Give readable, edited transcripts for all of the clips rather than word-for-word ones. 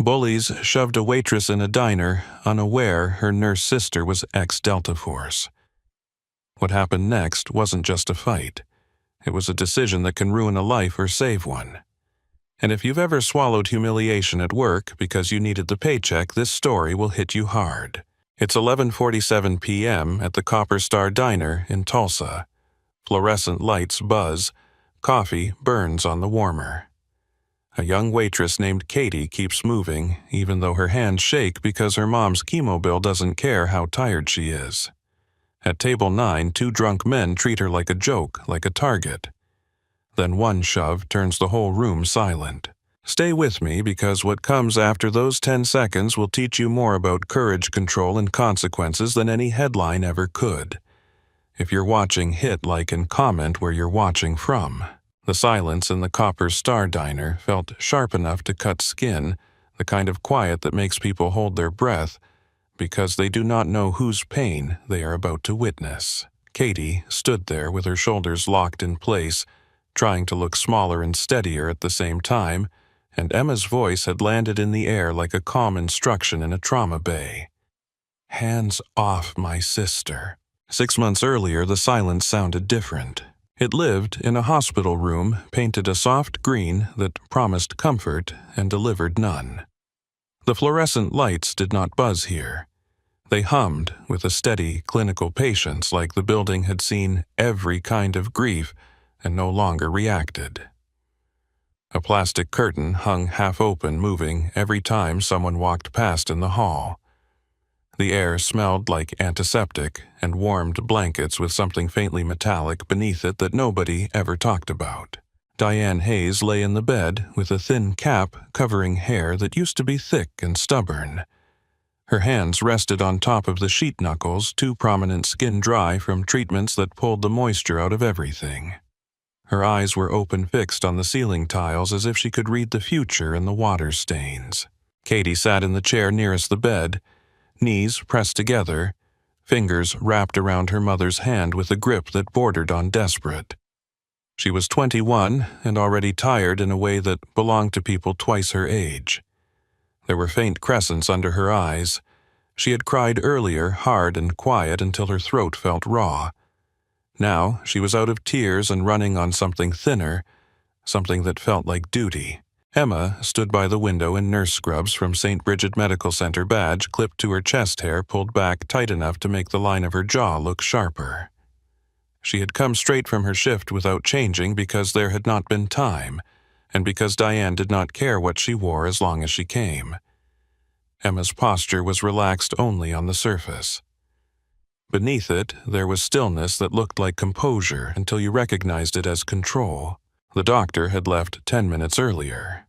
Bullies shoved a waitress in a diner, unaware her nurse sister was ex-Delta Force. What happened next wasn't just a fight. It was a decision that can ruin a life or save one. And if you've ever swallowed humiliation at work because you needed the paycheck, this story will hit you hard. It's 11:47 p.m. at the Copper Star Diner in Tulsa. Fluorescent lights buzz. Coffee burns on the warmer. A young waitress named Katie keeps moving, even though her hands shake because her mom's chemo bill doesn't care how tired she is. At table 9, 2 drunk men treat her like a joke, like a target. Then one shove turns the whole room silent. Stay with me because what comes after those 10 seconds will teach you more about courage, control, and consequences than any headline ever could. If you're watching, hit like and comment where you're watching from. The silence in the Copper Star Diner felt sharp enough to cut skin, the kind of quiet that makes people hold their breath, because they do not know whose pain they are about to witness. Katie stood there with her shoulders locked in place, trying to look smaller and steadier at the same time, and Emma's voice had landed in the air like a calm instruction in a trauma bay. "Hands off my sister." 6 months earlier, the silence sounded different. It lived in a hospital room painted a soft green that promised comfort and delivered none. The fluorescent lights did not buzz here. They hummed with a steady, clinical patience like the building had seen every kind of grief and no longer reacted. A plastic curtain hung half open, moving every time someone walked past in the hall. The air smelled like antiseptic and warmed blankets with something faintly metallic beneath it that nobody ever talked about. Diane Hayes lay in the bed with a thin cap covering hair that used to be thick and stubborn. Her hands rested on top of the sheet knuckles, too prominent skin dry from treatments that pulled the moisture out of everything. Her eyes were open, fixed on the ceiling tiles as if she could read the future in the water stains. Katie sat in the chair nearest the bed, knees pressed together, fingers wrapped around her mother's hand with a grip that bordered on desperate. She was 21 and already tired in a way that belonged to people twice her age. There were faint crescents under her eyes. She had cried earlier, hard and quiet until her throat felt raw. Now she was out of tears and running on something thinner, something that felt like duty. Emma stood by the window in nurse scrubs from St. Bridget Medical Center badge clipped to her chest hair pulled back tight enough to make the line of her jaw look sharper. She had come straight from her shift without changing because there had not been time, and because Diane did not care what she wore as long as she came. Emma's posture was relaxed only on the surface. Beneath it, there was stillness that looked like composure until you recognized it as control. The doctor had left 10 minutes earlier.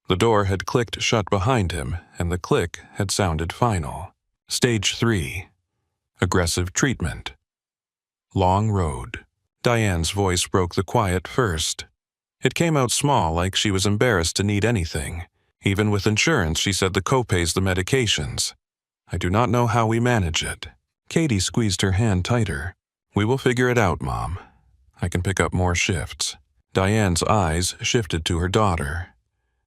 The door had clicked shut behind him, and the click had sounded final. Stage 3. Aggressive treatment. Long road. Diane's voice broke the quiet first. It came out small, like she was embarrassed to need anything. Even with insurance, she said the copay's the medications. "I do not know how we manage it." Katie squeezed her hand tighter. "We will figure it out, Mom. I can pick up more shifts." Diane's eyes shifted to her daughter.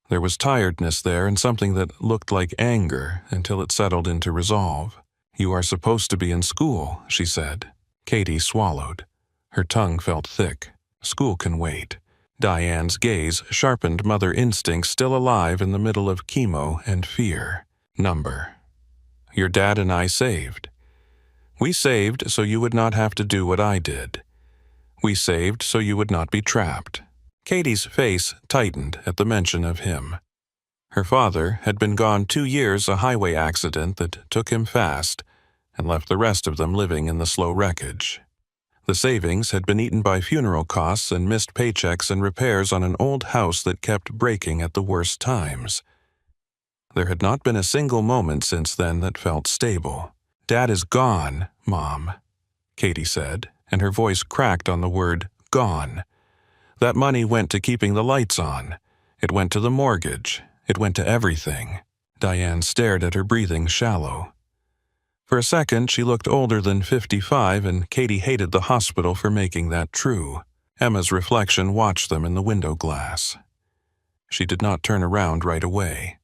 There was tiredness there and something that looked like anger until it settled into resolve. "You are supposed to be in school," she said. Katie swallowed. Her tongue felt thick. "School can wait." Diane's gaze sharpened mother instincts still alive in the middle of chemo and fear. "Number. Your dad and I saved. We saved so you would not have to do what I did. We saved so you would not be trapped." Katie's face tightened at the mention of him. Her father had been gone 2 years, a highway accident that took him fast and left the rest of them living in the slow wreckage. The savings had been eaten by funeral costs and missed paychecks and repairs on an old house that kept breaking at the worst times. There had not been a single moment since then that felt stable. "Dad is gone, Mom," Katie said, and her voice cracked on the word gone. That money went to keeping the lights on. It went to the mortgage. It went to everything. Diane stared at her, breathing shallow. For a second, she looked older than 55, and Katie hated the hospital for making that true. Emma's reflection watched them in the window glass. She did not turn around right away.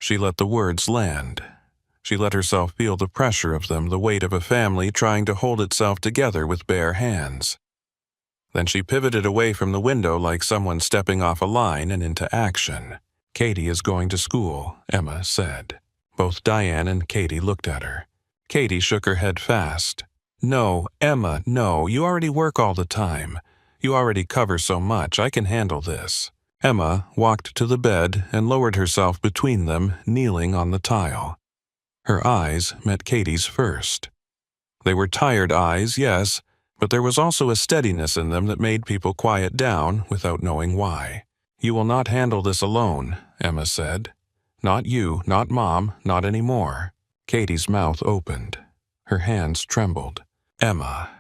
She let the words land. She let herself feel the pressure of them, the weight of a family trying to hold itself together with bare hands. Then she pivoted away from the window like someone stepping off a line and into action. "Katie is going to school," Emma said. Both Diane and Katie looked at her. Katie shook her head fast. "No, Emma, no, you already work all the time. You already cover so much, I can handle this." Emma walked to the bed and lowered herself between them, kneeling on the tile. Her eyes met Katie's first. They were tired eyes, yes, but there was also a steadiness in them that made people quiet down without knowing why. "You will not handle this alone," Emma said. "Not you, not Mom, not anymore." Katie's mouth opened. Her hands trembled. "Emma,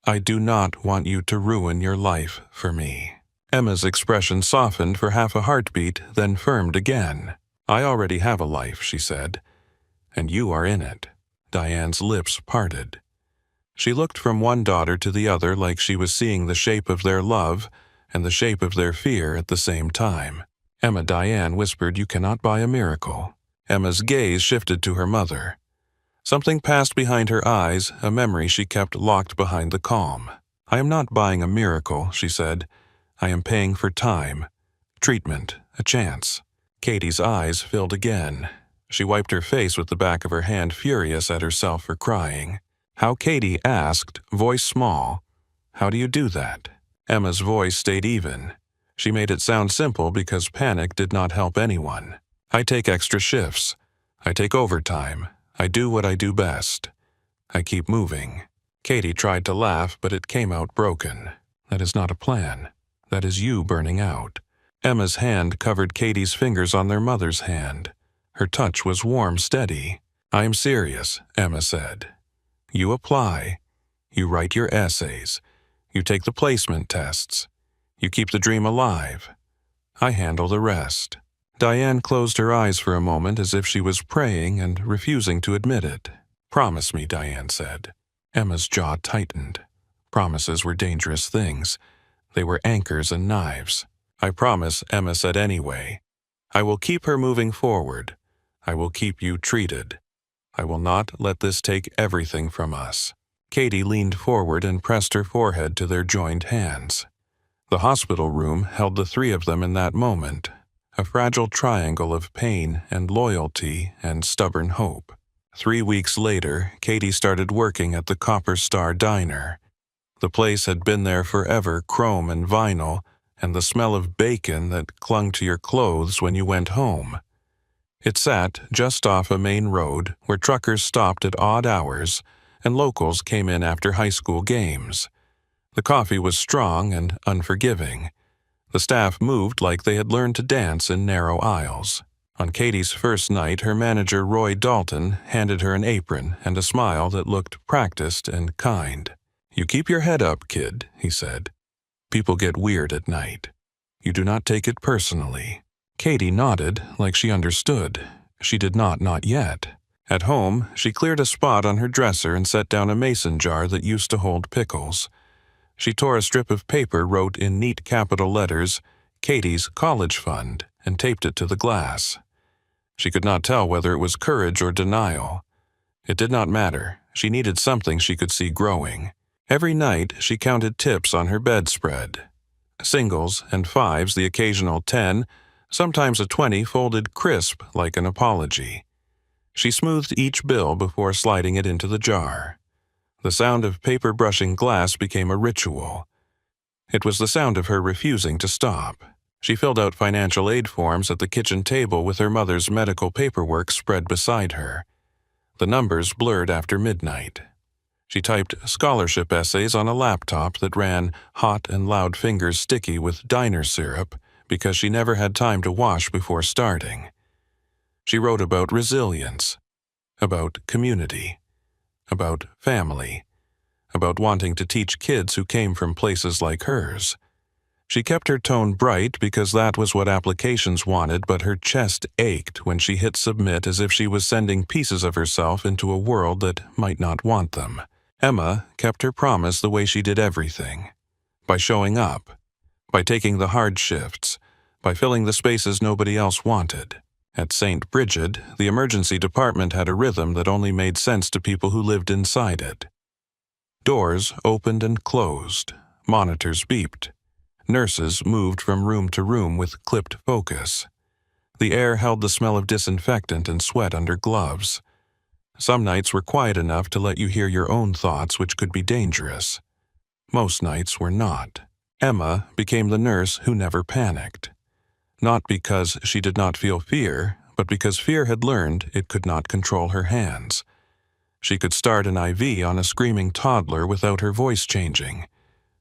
I do not want you to ruin your life for me." Emma's expression softened for half a heartbeat, then firmed again. "I already have a life," she said, "and you are in it." Diane's lips parted. She looked from one daughter to the other like she was seeing the shape of their love and the shape of their fear at the same time. Diane whispered, "You cannot buy a miracle." Emma's gaze shifted to her mother. Something passed behind her eyes, a memory she kept locked behind the calm. "I am not buying a miracle," she said. "I am paying for time, treatment, a chance." Katie's eyes filled again. She wiped her face with the back of her hand, furious at herself for crying. "How?" Katie asked, voice small. "How do you do that?" Emma's voice stayed even. She made it sound simple because panic did not help anyone. "I take extra shifts. I take overtime. I do what I do best. I keep moving." Katie tried to laugh, but it came out broken. "That is not a plan. That is you burning out." Emma's hand covered Katie's fingers on their mother's hand. Her touch was warm, steady. "I am serious," Emma said. "You apply. You write your essays. You take the placement tests. You keep the dream alive. I handle the rest." Diane closed her eyes for a moment as if she was praying and refusing to admit it. "Promise me," Diane said. Emma's jaw tightened. Promises were dangerous things. They were anchors and knives. "I promise," Emma said anyway. "I will keep her moving forward. I will keep you treated. I will not let this take everything from us." Katie leaned forward and pressed her forehead to their joined hands. The hospital room held the three of them in that moment, a fragile triangle of pain and loyalty and stubborn hope. 3 weeks later, Katie started working at the Copper Star Diner. The place had been there forever, chrome and vinyl, and the smell of bacon that clung to your clothes when you went home. It sat just off a main road where truckers stopped at odd hours and locals came in after high school games. The coffee was strong and unforgiving. The staff moved like they had learned to dance in narrow aisles. On Katie's first night, her manager, Roy Dalton, handed her an apron and a smile that looked practiced and kind. "You keep your head up, kid," he said. "People get weird at night. You do not take it personally." Katie nodded like she understood. She did not yet. At home, she cleared a spot on her dresser and set down a mason jar that used to hold pickles. She tore a strip of paper, wrote in neat capital letters, "Katie's College Fund," and taped it to the glass. She could not tell whether it was courage or denial. It did not matter. She needed something she could see growing. Every night, she counted tips on her bedspread. Singles and fives, the occasional 10, sometimes a 20 folded crisp like an apology. She smoothed each bill before sliding it into the jar. The sound of paper brushing glass became a ritual. It was the sound of her refusing to stop. She filled out financial aid forms at the kitchen table with her mother's medical paperwork spread beside her. The numbers blurred after midnight. She typed scholarship essays on a laptop that ran hot and loud fingers sticky with diner syrup because she never had time to wash before starting. She wrote about resilience, about community, about family, about wanting to teach kids who came from places like hers. She kept her tone bright because that was what applications wanted, but her chest ached when she hit submit as if she was sending pieces of herself into a world that might not want them. Emma kept her promise the way she did everything. By showing up, by taking the hard shifts, by filling the spaces nobody else wanted. At St. Brigid, the emergency department had a rhythm that only made sense to people who lived inside it. Doors opened and closed, monitors beeped. Nurses moved from room to room with clipped focus. The air held the smell of disinfectant and sweat under gloves. Some nights were quiet enough to let you hear your own thoughts, which could be dangerous. Most nights were not. Emma became the nurse who never panicked. Not because she did not feel fear, but because fear had learned it could not control her hands. She could start an IV on a screaming toddler without her voice changing.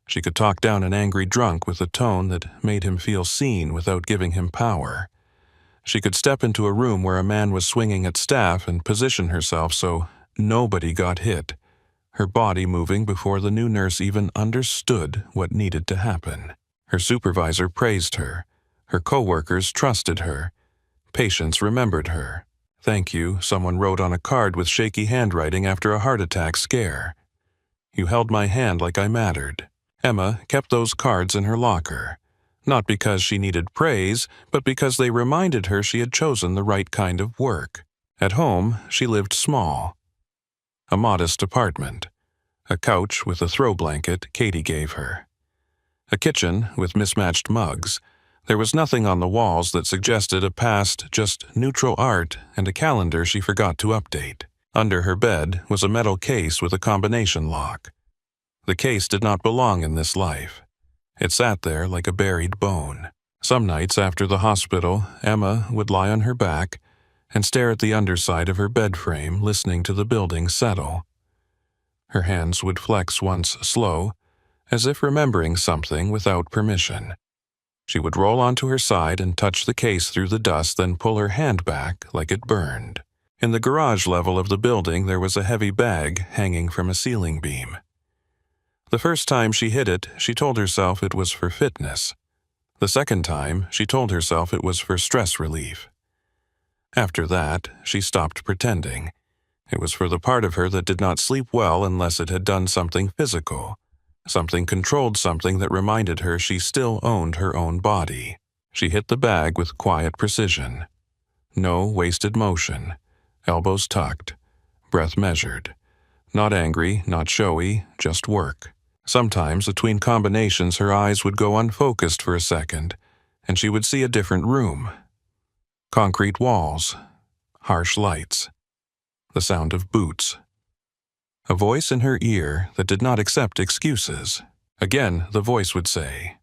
She could talk down an angry drunk with a tone that made him feel seen without giving him power. She could step into a room where a man was swinging at staff and position herself so nobody got hit, her body moving before the new nurse even understood what needed to happen. Her supervisor praised her. Her coworkers trusted her. Patients remembered her. "Thank you," someone wrote on a card with shaky handwriting after a heart attack scare. "You held my hand like I mattered." Emma kept those cards in her locker, not because she needed praise, but because they reminded her she had chosen the right kind of work. At home, she lived small. A modest apartment. A couch with a throw blanket Katie gave her. A kitchen with mismatched mugs. There was nothing on the walls that suggested a past, just neutral art and a calendar she forgot to update. Under her bed was a metal case with a combination lock. The case did not belong in this life. It sat there like a buried bone. Some nights after the hospital, Emma would lie on her back and stare at the underside of her bed frame, listening to the building settle. Her hands would flex once slow, as if remembering something without permission. She would roll onto her side and touch the case through the dust, then pull her hand back like it burned. In the garage level of the building, there was a heavy bag hanging from a ceiling beam. The first time she hit it, she told herself it was for fitness. The second time, she told herself it was for stress relief. After that, she stopped pretending. It was for the part of her that did not sleep well unless it had done something physical. Something controlled something that reminded her she still owned her own body. She hit the bag with quiet precision. No wasted motion. Elbows tucked. Breath measured. Not angry, not showy, just work. Sometimes, between combinations, her eyes would go unfocused for a second, and she would see a different room. Concrete walls. Harsh lights. The sound of boots. A voice in her ear that did not accept excuses. Again, the voice would say,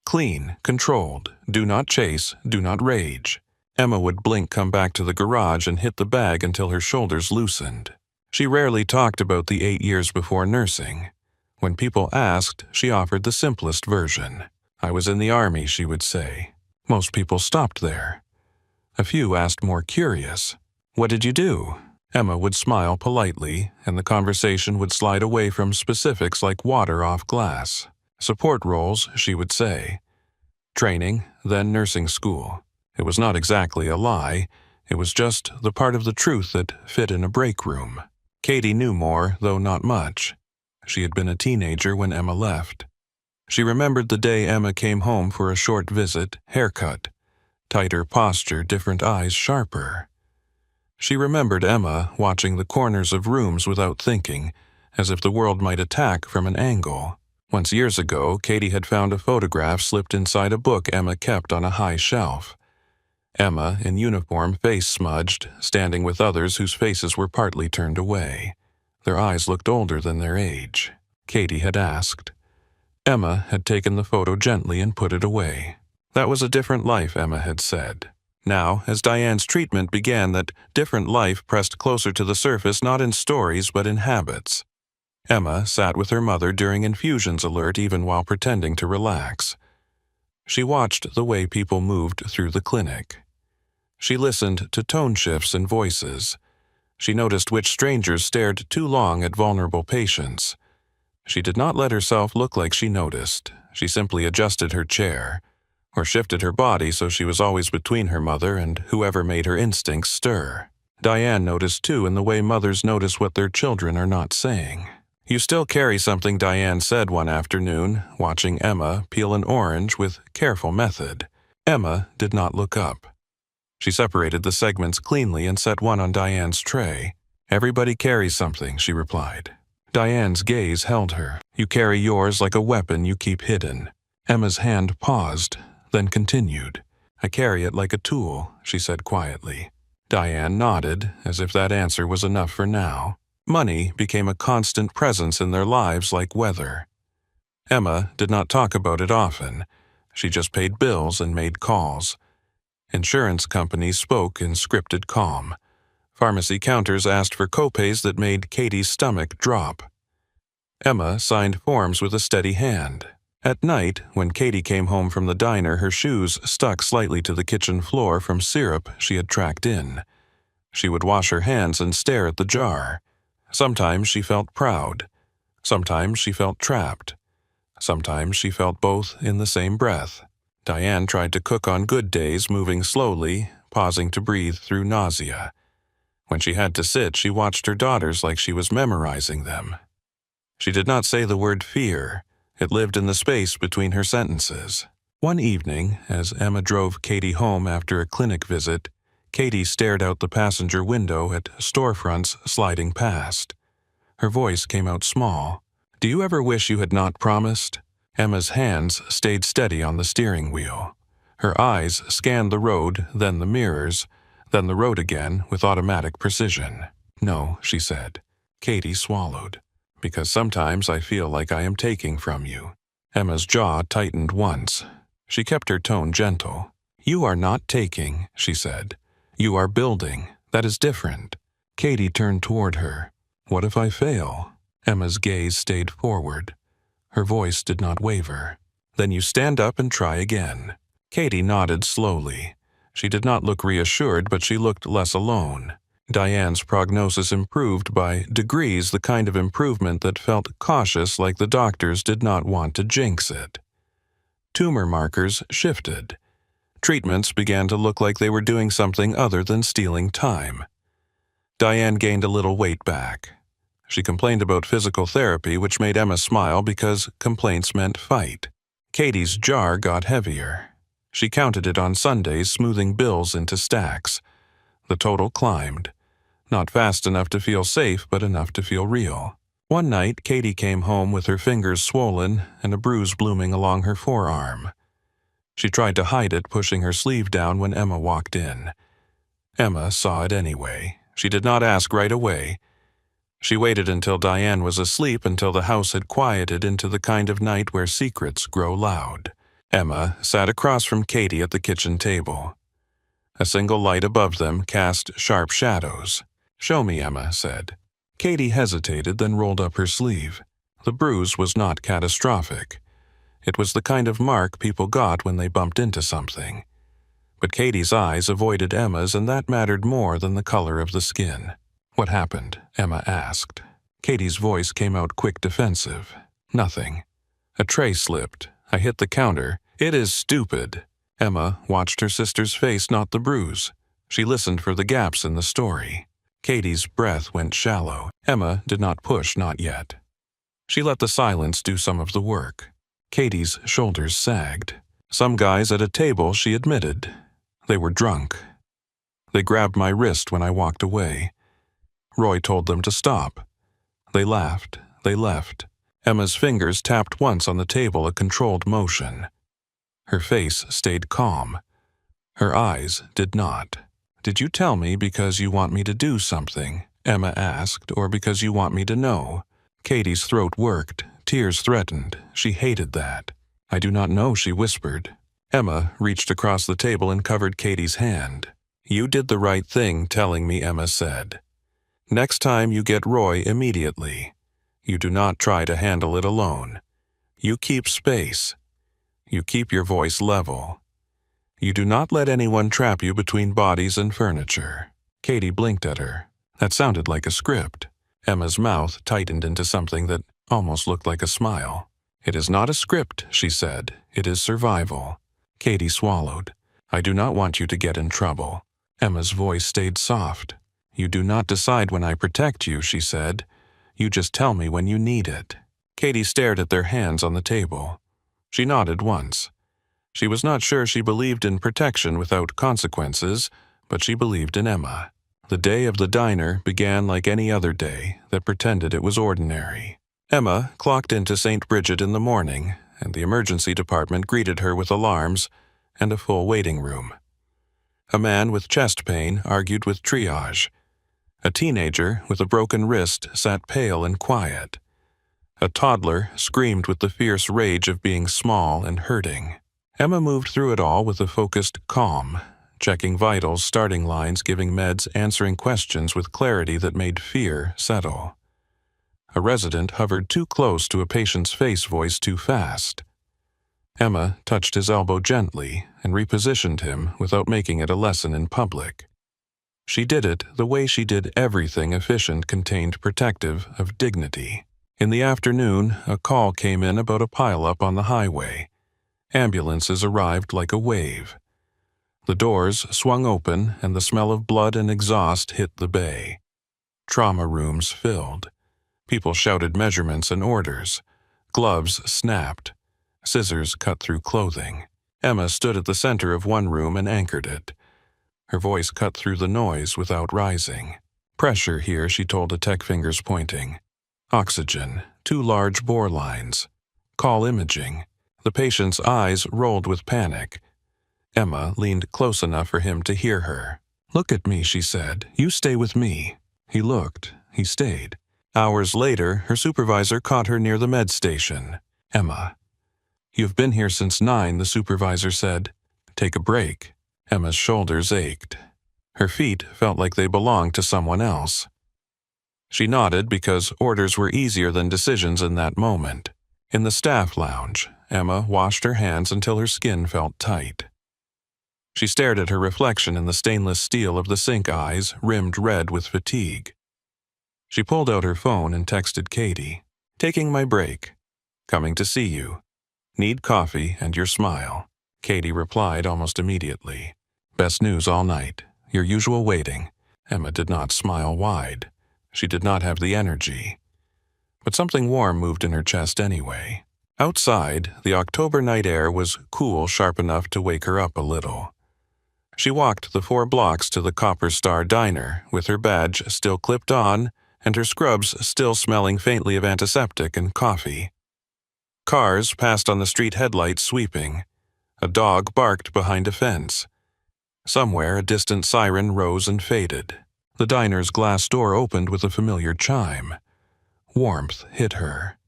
"Clean, controlled, do not chase, do not rage." Emma would blink, come back to the garage, and hit the bag until her shoulders loosened. She rarely talked about the 8 years before nursing. When people asked, she offered the simplest version. "I was in the army," she would say. Most people stopped there. A few asked more curious, "What did you do?" Emma would smile politely, and the conversation would slide away from specifics like water off glass. "Support roles," she would say. "Training, then nursing school." It was not exactly a lie. It was just the part of the truth that fit in a break room. Katie knew more, though not much. She had been a teenager when Emma left. She remembered the day Emma came home for a short visit, haircut, tighter posture, different eyes sharper. She remembered Emma watching the corners of rooms without thinking, as if the world might attack from an angle. Once years ago, Katie had found a photograph slipped inside a book Emma kept on a high shelf. Emma, in uniform, face smudged, standing with others whose faces were partly turned away. Their eyes looked older than their age. Katie had asked. Emma had taken the photo gently and put it away. That was a different life, Emma had said. Now, as Diane's treatment began, that different life pressed closer to the surface, not in stories but in habits. Emma sat with her mother during infusions alert, even while pretending to relax. She watched the way people moved through the clinic. She listened to tone shifts in voices. She noticed which strangers stared too long at vulnerable patients. She did not let herself look like she noticed. She simply adjusted her chair, or shifted her body so she was always between her mother and whoever made her instincts stir. Diane noticed too in the way mothers notice what their children are not saying. "You still carry something," Diane said one afternoon, watching Emma peel an orange with careful method. Emma did not look up. She separated the segments cleanly and set one on Diane's tray. "Everybody carries something," she replied. Diane's gaze held her. "You carry yours like a weapon you keep hidden." Emma's hand paused, then continued. "I carry it like a tool," she said quietly. Diane nodded, as if that answer was enough for now. Money became a constant presence in their lives like weather. Emma did not talk about it often. She just paid bills and made calls. Insurance companies spoke in scripted calm. Pharmacy counters asked for copays that made Katie's stomach drop. Emma signed forms with a steady hand. At night, when Katie came home from the diner, her shoes stuck slightly to the kitchen floor from syrup she had tracked in. She would wash her hands and stare at the jar. Sometimes she felt proud. Sometimes she felt trapped. Sometimes she felt both in the same breath. Diane tried to cook on good days, moving slowly, pausing to breathe through nausea. When she had to sit, she watched her daughters like she was memorizing them. She did not say the word fear. It lived in the space between her sentences. One evening, as Emma drove Katie home after a clinic visit, Katie stared out the passenger window at storefronts sliding past. Her voice came out small. "Do you ever wish you had not promised?" Emma's hands stayed steady on the steering wheel. Her eyes scanned the road, then the mirrors, then the road again with automatic precision. "No," she said. Katie swallowed. "Because sometimes I feel like I am taking from you." Emma's jaw tightened once. She kept her tone gentle. "You are not taking," she said. "You are building. That is different." Katie turned toward her. "What if I fail?" Emma's gaze stayed forward. Her voice did not waver. "Then you stand up and try again." Katie nodded slowly. She did not look reassured, but she looked less alone. Diane's prognosis improved by degrees, the kind of improvement that felt cautious, like the doctors did not want to jinx it. Tumor markers shifted. Treatments began to look like they were doing something other than stealing time. Diane gained a little weight back. She complained about physical therapy, which made Emma smile because complaints meant fight. Katie's jar got heavier. She counted it on Sundays, smoothing bills into stacks. The total climbed. Not fast enough to feel safe, but enough to feel real. One night, Katie came home with her fingers swollen and a bruise blooming along her forearm. She tried to hide it, pushing her sleeve down when Emma walked in. Emma saw it anyway. She did not ask right away. She waited until Diane was asleep, until the house had quieted into the kind of night where secrets grow loud. Emma sat across from Katie at the kitchen table. A single light above them cast sharp shadows. "Show me," Emma said. Katie hesitated, then rolled up her sleeve. The bruise was not catastrophic. It was the kind of mark people got when they bumped into something. But Katie's eyes avoided Emma's, and that mattered more than the color of the skin. "What happened?" Emma asked. Katie's voice came out quick, defensive. "Nothing. A tray slipped. I hit the counter. It is stupid." Emma watched her sister's face, not the bruise. She listened for the gaps in the story. Katie's breath went shallow. Emma did not push, not yet. She let the silence do some of the work. Katie's shoulders sagged. "Some guys at a table," she admitted. "They were drunk. They grabbed my wrist when I walked away. Roy told them to stop. They laughed. They left." Emma's fingers tapped once on the table, a controlled motion. Her face stayed calm. Her eyes did not. "Did you tell me because you want me to do something?" Emma asked, "or because you want me to know?" Katie's throat worked. Tears threatened. She hated that. "I do not know," she whispered. Emma reached across the table and covered Katie's hand. "You did the right thing telling me," Emma said. "Next time you get Roy immediately. You do not try to handle it alone. You keep space. You keep your voice level. You do not let anyone trap you between bodies and furniture." Katie blinked at her. That sounded like a script. Emma's mouth tightened into something that almost looked like a smile. "It is not a script," she said. "It is survival." Katie swallowed. "I do not want you to get in trouble." Emma's voice stayed soft. "You do not decide when I protect you," she said. "You just tell me when you need it." Katie stared at their hands on the table. She nodded once. She was not sure she believed in protection without consequences, but she believed in Emma. The day of the diner began like any other day that pretended it was ordinary. Emma clocked into St. Bridget in the morning, and the emergency department greeted her with alarms and a full waiting room. A man with chest pain argued with triage. A teenager with a broken wrist sat pale and quiet. A toddler screamed with the fierce rage of being small and hurting. Emma moved through it all with a focused calm, checking vitals, starting lines, giving meds, answering questions with clarity that made fear settle. A resident hovered too close to a patient's face voice too fast. Emma touched his elbow gently and repositioned him without making it a lesson in public. She did it the way she did everything efficient, contained, protective of dignity. In the afternoon, a call came in about a pileup on the highway. Ambulances arrived like a wave. The doors swung open and the smell of blood and exhaust hit the bay. Trauma rooms filled. People shouted measurements and orders. Gloves snapped. Scissors cut through clothing. Emma stood at the center of one room and anchored it. Her voice cut through the noise without rising. Pressure here, she told a tech, fingers pointing. Oxygen, 2 large bore lines. Call imaging. The patient's eyes rolled with panic. Emma leaned close enough for him to hear her. "Look at me," she said. "You stay with me." He looked. He stayed. Hours later, her supervisor caught her near the med station. "Emma." "You've been here since 9, the supervisor said. "Take a break." Emma's shoulders ached. Her feet felt like they belonged to someone else. She nodded because orders were easier than decisions in that moment. In the staff lounge, Emma washed her hands until her skin felt tight. She stared at her reflection in the stainless steel of the sink, eyes rimmed red with fatigue. She pulled out her phone and texted Katie. "Taking my break. Coming to see you. Need coffee and your smile." Katie replied almost immediately. "Best news all night. Your usual waiting." Emma did not smile wide. She did not have the energy. But something warm moved in her chest anyway. Outside, the October night air was cool, sharp enough to wake her up a little. She walked the 4 blocks to the Copper Star Diner, with her badge still clipped on and her scrubs still smelling faintly of antiseptic and coffee. Cars passed on the street, headlights sweeping. A dog barked behind a fence. Somewhere, a distant siren rose and faded. The diner's glass door opened with a familiar chime. Warmth hit her.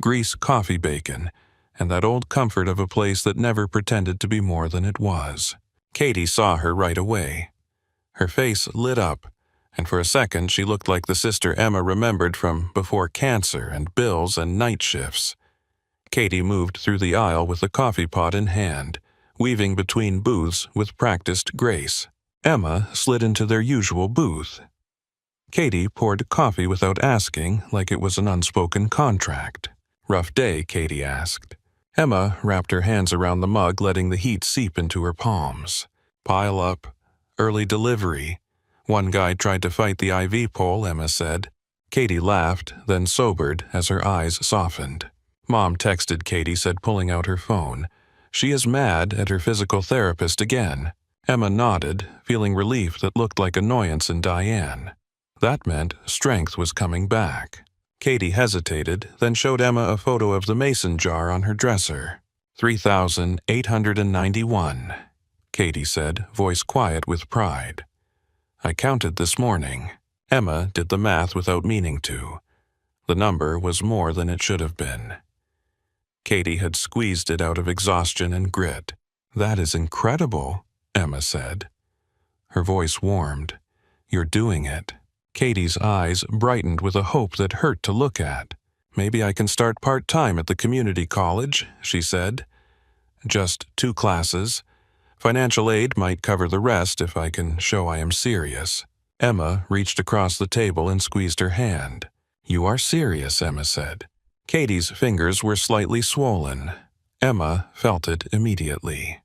Grease, coffee, bacon, and that old comfort of a place that never pretended to be more than it was. Katie saw her right away. Her face lit up, and for a second she looked like the sister Emma remembered from before cancer and bills and night shifts. Katie moved through the aisle with the coffee pot in hand, weaving between booths with practiced grace. Emma slid into their usual booth. Katie poured coffee without asking, like it was an unspoken contract. "Rough day?" Katie asked. Emma wrapped her hands around the mug, letting the heat seep into her palms. "Pile up. Early delivery. One guy tried to fight the IV pole," Emma said. Katie laughed, then sobered as her eyes softened. "Mom texted," Katie said, pulling out her phone. "She is mad at her physical therapist again." Emma nodded, feeling relief that looked like annoyance in Diane. That meant strength was coming back. Katie hesitated, then showed Emma a photo of the mason jar on her dresser. 3,891, Katie said, voice quiet with pride. "I counted this morning." Emma did the math without meaning to. The number was more than it should have been. Katie had squeezed it out of exhaustion and grit. "That is incredible," Emma said. Her voice warmed. "You're doing it." Katie's eyes brightened with a hope that hurt to look at. "Maybe I can start part-time at the community college," she said. "Just 2 classes. Financial aid might cover the rest if I can show I am serious." Emma reached across the table and squeezed her hand. "You are serious," Emma said. Katie's fingers were slightly swollen. Emma felt it immediately.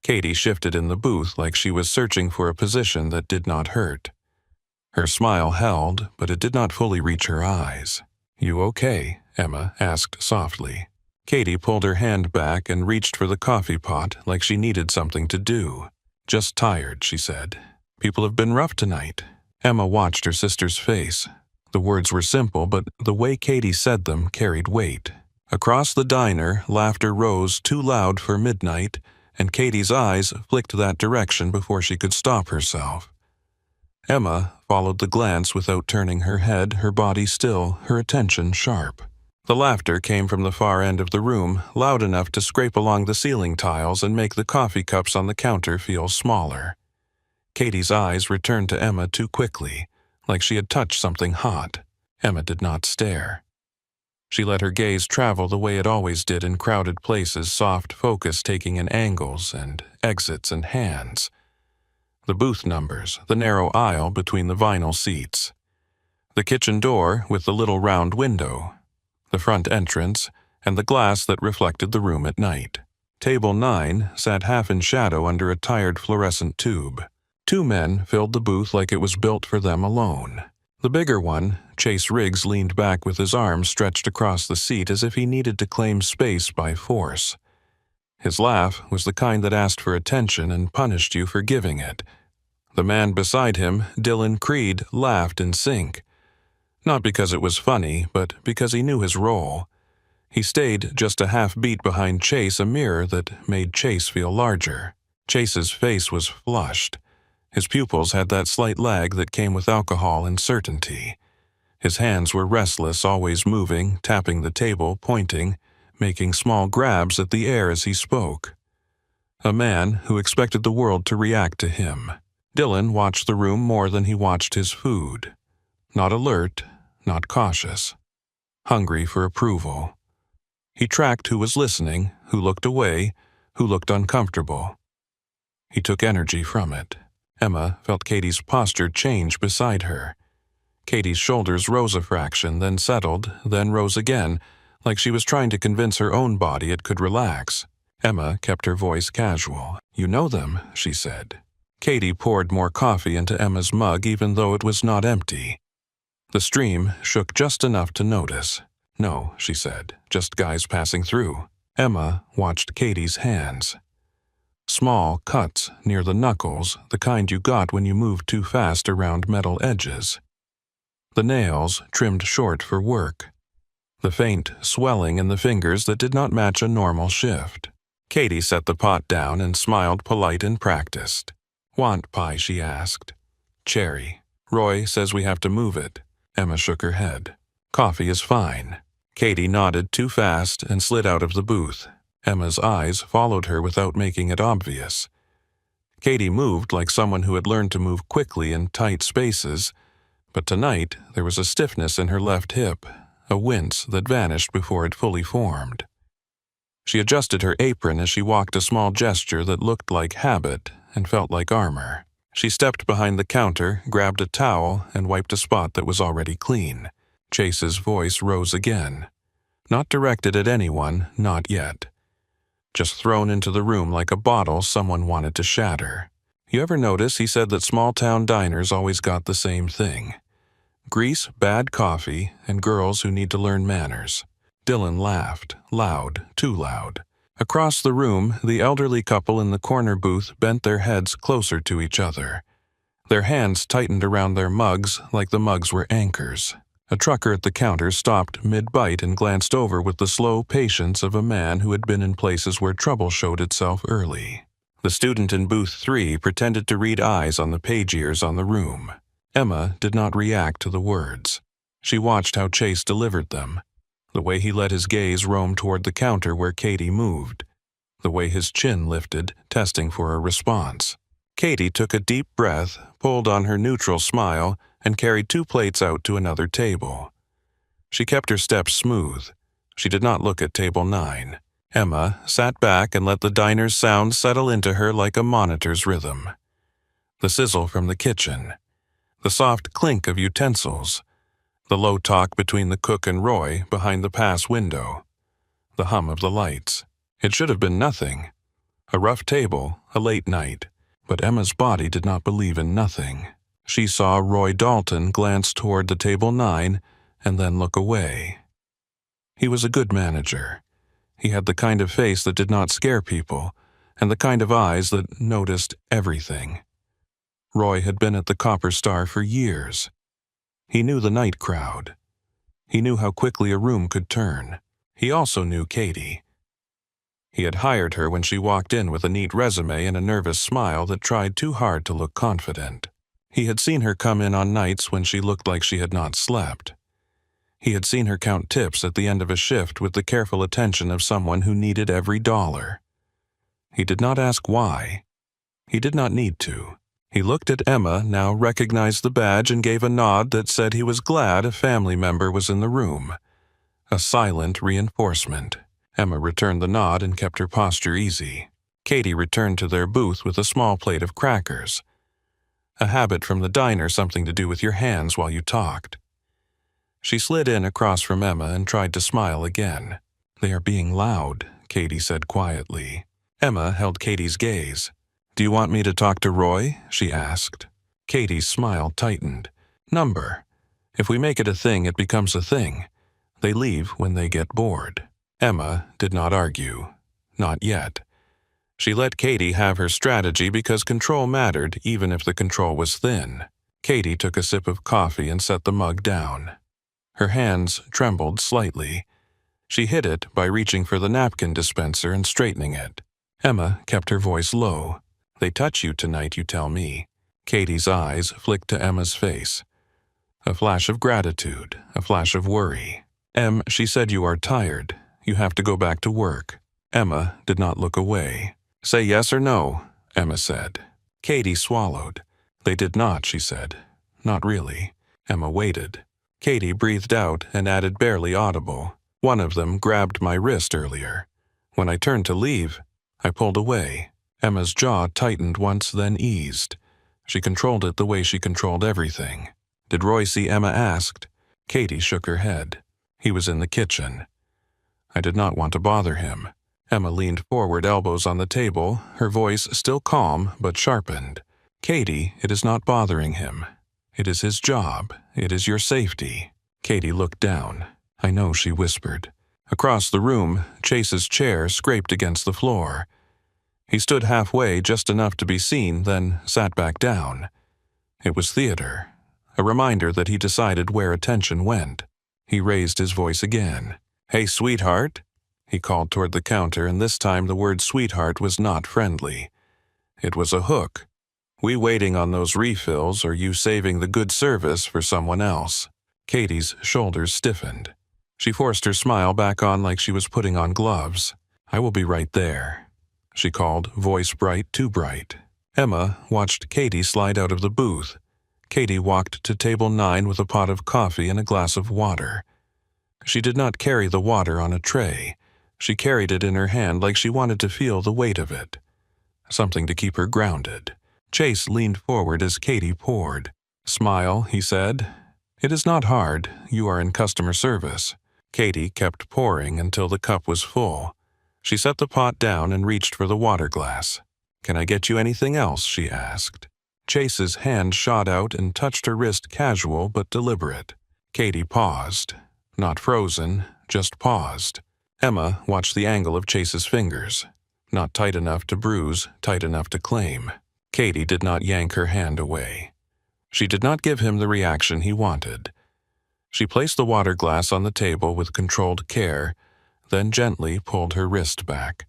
Katie shifted in the booth like she was searching for a position that did not hurt. Her smile held, but it did not fully reach her eyes. "You okay?" Emma asked softly. Katie pulled her hand back and reached for the coffee pot like she needed something to do. "Just tired," she said. People have been rough tonight. Emma watched her sister's face. The words were simple, but the way Katie said them carried weight. Across the diner, laughter rose too loud for midnight, and Katie's eyes flicked that direction before she could stop herself. Emma followed the glance without turning her head, her body still, her attention sharp. The laughter came from the far end of the room, loud enough to scrape along the ceiling tiles and make the coffee cups on the counter feel smaller. Katie's eyes returned to Emma too quickly, like she had touched something hot. Emma did not stare. She let her gaze travel the way it always did in crowded places, soft focus taking in angles and exits and hands. The booth numbers, the narrow aisle between the vinyl seats. The kitchen door with the little round window. The front entrance, and the glass that reflected the room at night. Table 9 sat half in shadow under a tired fluorescent tube. 2 men filled the booth like it was built for them alone. The bigger one, Chase Riggs, leaned back with his arms stretched across the seat as if he needed to claim space by force. His laugh was the kind that asked for attention and punished you for giving it. The man beside him, Dylan Creed, laughed in sync. Not because it was funny, but because he knew his role. He stayed just a half beat behind Chase, a mirror that made Chase feel larger. Chase's face was flushed. His pupils had that slight lag that came with alcohol and certainty. His hands were restless, always moving, tapping the table, pointing, making small grabs at the air as he spoke. A man who expected the world to react to him. Dylan watched the room more than he watched his food. Not alert, not cautious. Hungry for approval. He tracked who was listening, who looked away, who looked uncomfortable. He took energy from it. Emma felt Katie's posture change beside her. Katie's shoulders rose a fraction, then settled, then rose again, like she was trying to convince her own body it could relax. Emma kept her voice casual. "You know them," she said. Katie poured more coffee into Emma's mug even though it was not empty. The stream shook just enough to notice. "No," she said, "just guys passing through." Emma watched Katie's hands. Small cuts near the knuckles, the kind you got when you moved too fast around metal edges. The nails trimmed short for work. The faint swelling in the fingers that did not match a normal shift. Katie set the pot down and smiled, polite and practiced. "Want pie?" she asked. "Cherry. Roy says we have to move it." Emma shook her head. "Coffee is fine." Katie nodded too fast and slid out of the booth. Emma's eyes followed her without making it obvious. Katie moved like someone who had learned to move quickly in tight spaces, but tonight there was a stiffness in her left hip, a wince that vanished before it fully formed. She adjusted her apron as she walked, a small gesture that looked like habit and felt like armor. She stepped behind the counter, grabbed a towel, and wiped a spot that was already clean. Chase's voice rose again. Not directed at anyone, not yet. Just thrown into the room like a bottle someone wanted to shatter. "You ever notice," he said, "that small-town diners always got the same thing? Grease, bad coffee, and girls who need to learn manners." Dylan laughed, loud, too loud. Across the room, the elderly couple in the corner booth bent their heads closer to each other. Their hands tightened around their mugs like the mugs were anchors. A trucker at the counter stopped mid-bite and glanced over with the slow patience of a man who had been in places where trouble showed itself early. The student in booth 3 pretended to read eyes on the page ears on the room. Emma did not react to the words. She watched how Chase delivered them. The way he let his gaze roam toward the counter where Katie moved. The way his chin lifted, testing for a response. Katie took a deep breath, pulled on her neutral smile, and carried 2 plates out to another table. She kept her steps smooth. She did not look at table 9. Emma sat back and let the diner's sound settle into her like a monitor's rhythm. The sizzle from the kitchen. The soft clink of utensils. The low talk between the cook and Roy behind the pass window. The hum of the lights. It should have been nothing. A rough table, a late night. But Emma's body did not believe in nothing. She saw Roy Dalton glance toward the table 9 and then look away. He was a good manager. He had the kind of face that did not scare people, and the kind of eyes that noticed everything. Roy had been at the Copper Star for years. He knew the night crowd. He knew how quickly a room could turn. He also knew Katie. He had hired her when she walked in with a neat resume and a nervous smile that tried too hard to look confident. He had seen her come in on nights when she looked like she had not slept. He had seen her count tips at the end of a shift with the careful attention of someone who needed every dollar. He did not ask why. He did not need to. He looked at Emma, now recognized the badge, and gave a nod that said he was glad a family member was in the room. A silent reinforcement. Emma returned the nod and kept her posture easy. Katie returned to their booth with a small plate of crackers. A habit from the diner, something to do with your hands while you talked. She slid in across from Emma and tried to smile again. "They are being loud," Katie said quietly. Emma held Katie's gaze. "Do you want me to talk to Roy?" she asked. Katie's smile tightened. "Number. If we make it a thing, it becomes a thing. They leave when they get bored." Emma did not argue. Not yet. She let Katie have her strategy because control mattered even if the control was thin. Katie took a sip of coffee and set the mug down. Her hands trembled slightly. She hid it by reaching for the napkin dispenser and straightening it. Emma kept her voice low. "They touch you tonight, you tell me." Katie's eyes flicked to Emma's face. A flash of gratitude, a flash of worry. "Em, she said you are tired. You have to go back to work." Emma did not look away. "Say yes or no," Emma said. Katie swallowed. "They did not," she said. "Not really." Emma waited. Katie breathed out and added barely audible. "One of them grabbed my wrist earlier. When I turned to leave, I pulled away." Emma's jaw tightened once, then eased. She controlled it the way she controlled everything. "Did Roy see?" Emma asked. Katie shook her head. "He was in the kitchen." "I did not want to bother him." Emma leaned forward, elbows on the table, her voice still calm but sharpened. "Katie, it is not bothering him. It is his job. It is your safety." Katie looked down. "I know," she whispered. Across the room, Chase's chair scraped against the floor. He stood halfway, just enough to be seen, then sat back down. It was theater, a reminder that he decided where attention went. He raised his voice again. "Hey, sweetheart," he called toward the counter, and this time the word sweetheart was not friendly. It was a hook. "We waiting on those refills, or you saving the good service for someone else?" Katie's shoulders stiffened. She forced her smile back on like she was putting on gloves. "I will be right there," she called, voice bright, too bright. Emma watched Katie slide out of the booth. Katie walked to table 9 with a pot of coffee and a glass of water. She did not carry the water on a tray. She carried it in her hand like she wanted to feel the weight of it. Something to keep her grounded. Chase leaned forward as Katie poured. "Smile," he said. "It is not hard. You are in customer service." Katie kept pouring until the cup was full. She set the pot down and reached for the water glass. "Can I get you anything else?" she asked. Chase's hand shot out and touched her wrist, casual but deliberate. Katie paused. Not frozen, just paused. Emma watched the angle of Chase's fingers. Not tight enough to bruise, tight enough to claim. Katie did not yank her hand away. She did not give him the reaction he wanted. She placed the water glass on the table with controlled care, then gently pulled her wrist back.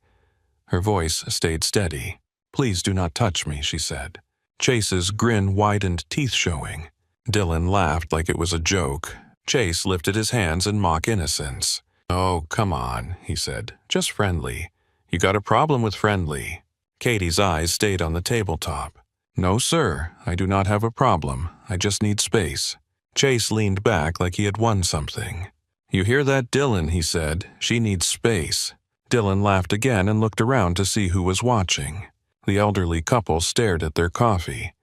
Her voice stayed steady. "Please do not touch me," she said. Chase's grin widened, teeth showing. Dylan laughed like it was a joke. Chase lifted his hands in mock innocence. "Oh, come on," he said. "Just friendly. You got a problem with friendly." Katie's eyes stayed on the tabletop. "No, sir, I do not have a problem. I just need space." Chase leaned back like he had won something. "You hear that, Dylan?" he said. "She needs space." Dylan laughed again and looked around to see who was watching. The elderly couple stared at their coffee.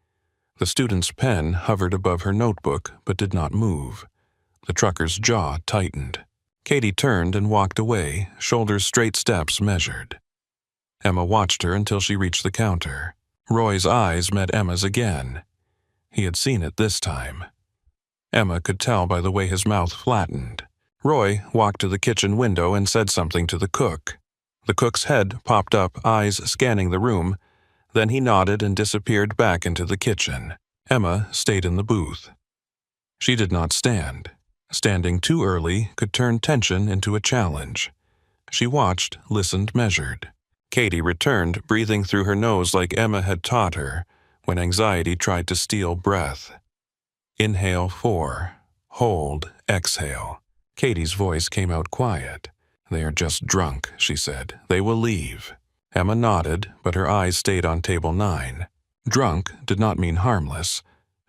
The student's pen hovered above her notebook but did not move. The trucker's jaw tightened. Katie turned and walked away, shoulders straight, steps measured. Emma watched her until she reached the counter. Roy's eyes met Emma's again. He had seen it this time. Emma could tell by the way his mouth flattened. Roy walked to the kitchen window and said something to the cook. The cook's head popped up, eyes scanning the room, Then he nodded and disappeared back into the kitchen. Emma stayed in the booth. She did not stand. Standing too early could turn tension into a challenge. She watched, listened, measured. Katie returned, breathing through her nose like Emma had taught her, when anxiety tried to steal breath. Inhale 4. Hold, exhale. Katie's voice came out quiet. "They are just drunk," she said. "They will leave." Emma nodded, but her eyes stayed on table 9. Drunk did not mean harmless.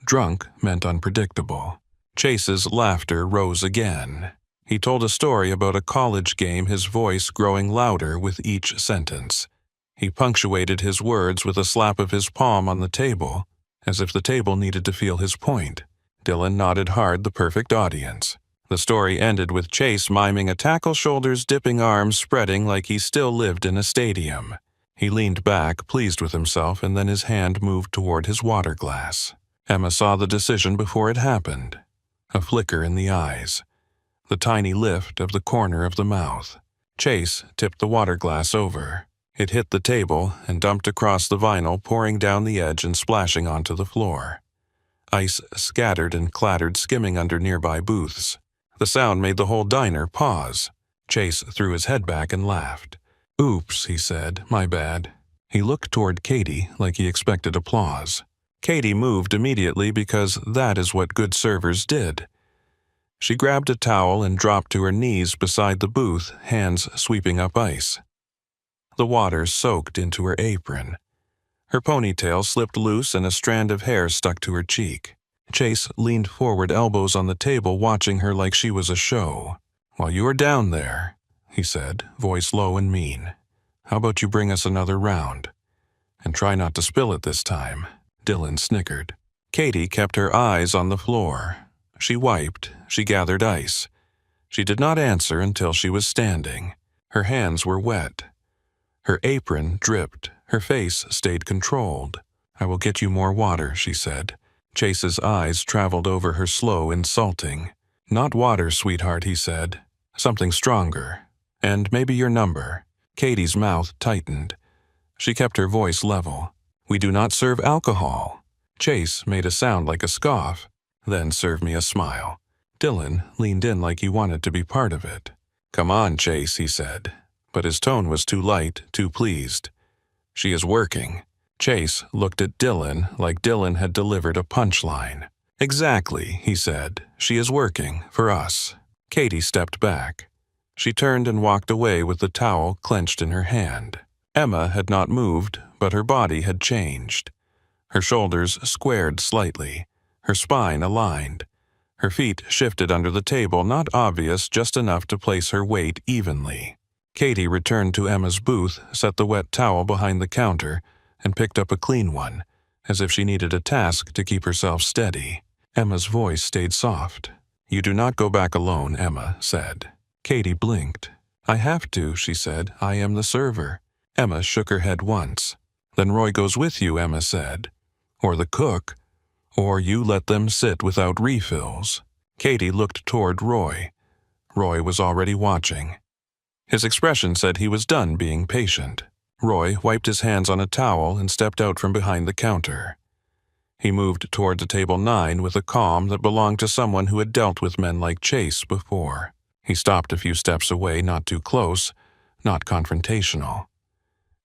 Drunk meant unpredictable. Chase's laughter rose again. He told a story about a college game, his voice growing louder with each sentence. He punctuated his words with a slap of his palm on the table, as if the table needed to feel his point. Dylan nodded hard, the perfect audience. The story ended with Chase miming a tackle, shoulders dipping, arms spreading like he still lived in a stadium. He leaned back, pleased with himself, and then his hand moved toward his water glass. Emma saw the decision before it happened. A flicker in the eyes. The tiny lift of the corner of the mouth. Chase tipped the water glass over. It hit the table and dumped across the vinyl, pouring down the edge and splashing onto the floor. Ice scattered and clattered, skimming under nearby booths. The sound made the whole diner pause. Chase threw his head back and laughed. "Oops," he said, "my bad." He looked toward Katie like he expected applause. Katie moved immediately because that is what good servers did. She grabbed a towel and dropped to her knees beside the booth, hands sweeping up ice. The water soaked into her apron. Her ponytail slipped loose and a strand of hair stuck to her cheek. Chase leaned forward, elbows on the table, watching her like she was a show. "While you are down there," he said, voice low and mean, "how about you bring us another round? And try not to spill it this time." Dylan snickered. Katie kept her eyes on the floor. She wiped, she gathered ice. She did not answer until she was standing. Her hands were wet. Her apron dripped. Her face stayed controlled. "I will get you more water," she said. Chase's eyes traveled over her, slow, insulting. "Not water, sweetheart," he said. "Something stronger. And maybe your number." Katie's mouth tightened. She kept her voice level. "We do not serve alcohol." Chase made a sound like a scoff, then served me a smile. Dylan leaned in like he wanted to be part of it. "Come on, Chase," he said. But his tone was too light, too pleased. "She is working." Chase looked at Dylan like Dylan had delivered a punchline. "Exactly," he said. "She is working, for us." Katie stepped back. She turned and walked away with the towel clenched in her hand. Emma had not moved, but her body had changed. Her shoulders squared slightly, her spine aligned. Her feet shifted under the table, not obvious, just enough to place her weight evenly. Katie returned to Emma's booth, set the wet towel behind the counter, and picked up a clean one, as if she needed a task to keep herself steady. Emma's voice stayed soft. "You do not go back alone," Emma said. Katie blinked. "I have to," she said. "I am the server." Emma shook her head once. "Then Roy goes with you," Emma said. "Or the cook. Or you let them sit without refills." Katie looked toward Roy. Roy was already watching. His expression said he was done being patient. Roy wiped his hands on a towel and stepped out from behind the counter. He moved toward the table 9 with a calm that belonged to someone who had dealt with men like Chase before. He stopped a few steps away, not too close, not confrontational.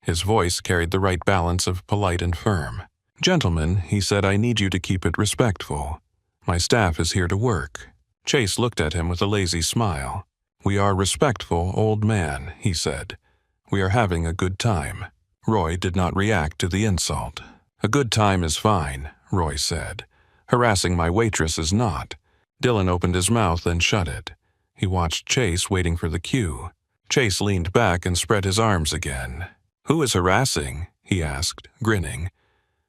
His voice carried the right balance of polite and firm. "Gentlemen," he said, "I need you to keep it respectful. My staff is here to work." Chase looked at him with a lazy smile. "We are respectful, old man," he said. "We are having a good time." Roy did not react to the insult. "A good time is fine," Roy said. "Harassing my waitress is not." Dylan opened his mouth, then shut it. He watched Chase, waiting for the cue. Chase leaned back and spread his arms again. "Who is harassing?" he asked, grinning.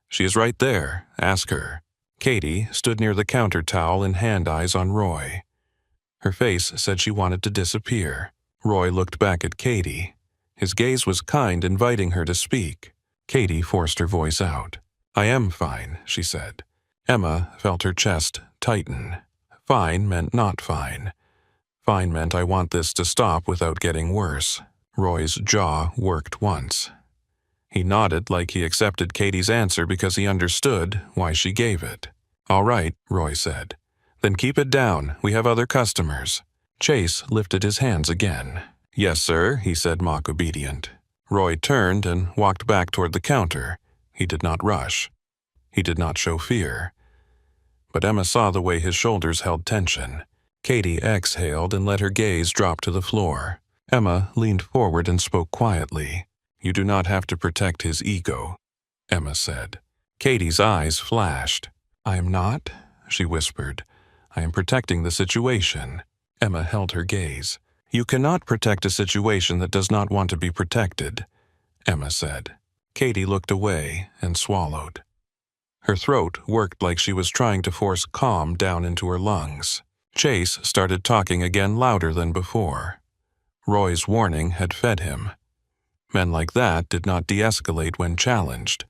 "She is right there. Ask her." Katie stood near the counter, towel in hand, eyes on Roy. Her face said she wanted to disappear. Roy looked back at Katie. His gaze was kind, inviting her to speak. Katie forced her voice out. "I am fine," she said. Emma felt her chest tighten. Fine meant not fine. Fine meant I want this to stop without getting worse. Roy's jaw worked once. He nodded like he accepted Katie's answer because he understood why she gave it. "All right," Roy said. "Then keep it down. We have other customers." Chase lifted his hands again. "Yes, sir," he said, mock obedient. Roy turned and walked back toward the counter. He did not rush. He did not show fear. But Emma saw the way his shoulders held tension. Katie exhaled and let her gaze drop to the floor. Emma leaned forward and spoke quietly. "You do not have to protect his ego," Emma said. Katie's eyes flashed. "I am not," she whispered. "I am protecting the situation." Emma held her gaze. "You cannot protect a situation that does not want to be protected," Emma said. Katie looked away and swallowed. Her throat worked like she was trying to force calm down into her lungs. Chase started talking again louder than before. Roy's warning had fed him. Men like that did not de-escalate when challenged.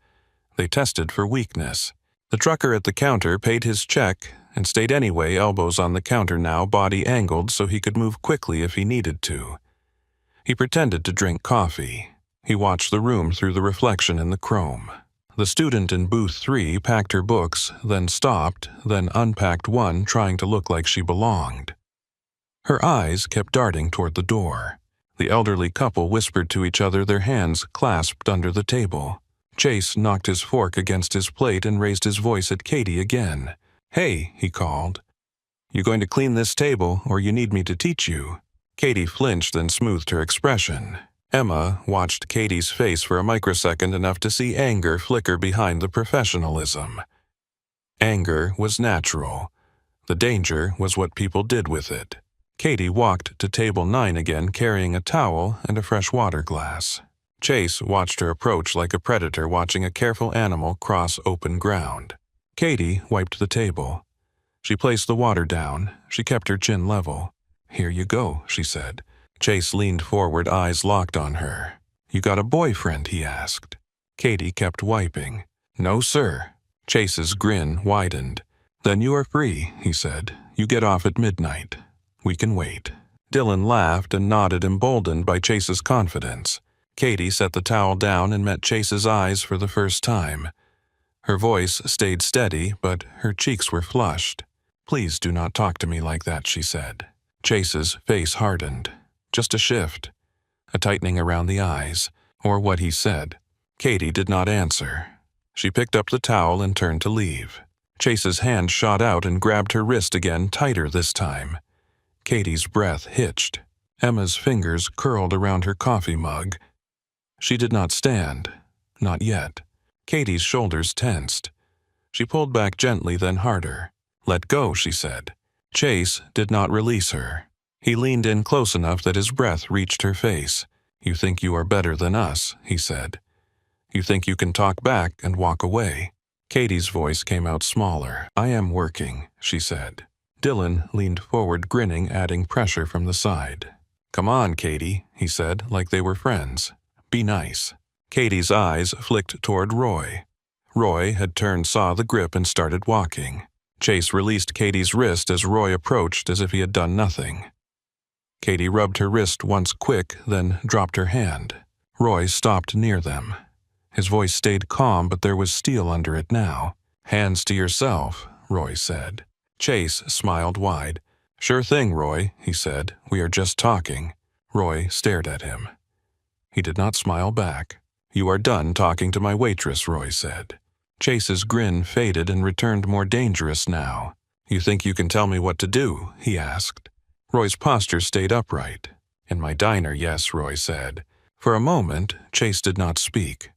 They tested for weakness. The trucker at the counter paid his check and stayed anyway, elbows on the counter now, body angled so he could move quickly if he needed to. He pretended to drink coffee. He watched the room through the reflection in the chrome. The student in booth 3 packed her books, then stopped, then unpacked one, trying to look like she belonged. Her eyes kept darting toward the door. The elderly couple whispered to each other, their hands clasped under the table. Chase knocked his fork against his plate and raised his voice at Katie again. "Hey," he called. "You going to clean this table, or you need me to teach you?" Katie flinched and smoothed her expression. Emma watched Katie's face for a microsecond, enough to see anger flicker behind the professionalism. Anger was natural. The danger was what people did with it. Katie walked to table 9 again, carrying a towel and a fresh water glass. Chase watched her approach like a predator watching a careful animal cross open ground. Katie wiped the table. She placed the water down. She kept her chin level. "Here you go," she said. Chase leaned forward, eyes locked on her. "You got a boyfriend?" he asked. Katie kept wiping. "No, sir." Chase's grin widened. "Then you are free," he said. "You get off at midnight. We can wait." Dylan laughed and nodded, emboldened by Chase's confidence. Katie set the towel down and met Chase's eyes for the first time. Her voice stayed steady, but her cheeks were flushed. "Please do not talk to me like that," she said. Chase's face hardened. Just a shift, a tightening around the eyes, or what he said. Katie did not answer. She picked up the towel and turned to leave. Chase's hand shot out and grabbed her wrist again, tighter this time. Katie's breath hitched. Emma's fingers curled around her coffee mug. She did not stand. Not yet. Katie's shoulders tensed. She pulled back gently, then harder. "Let go," she said. Chase did not release her. He leaned in close enough that his breath reached her face. "You think you are better than us," he said. "You think you can talk back and walk away." Katie's voice came out smaller. "I am working," she said. Dylan leaned forward, grinning, adding pressure from the side. "Come on, Katie," he said, like they were friends. "Be nice." Katie's eyes flicked toward Roy. Roy had turned, saw the grip, and started walking. Chase released Katie's wrist as Roy approached, as if he had done nothing. Katie rubbed her wrist once quick, then dropped her hand. Roy stopped near them. His voice stayed calm, but there was steel under it now. "Hands to yourself," Roy said. Chase smiled wide. "Sure thing, Roy," he said. "We are just talking." Roy stared at him. He did not smile back. "You are done talking to my waitress," Roy said. Chase's grin faded and returned, more dangerous now. "You think you can tell me what to do?" he asked. Roy's posture stayed upright. "In my diner, yes," Roy said. For a moment, Chase did not speak.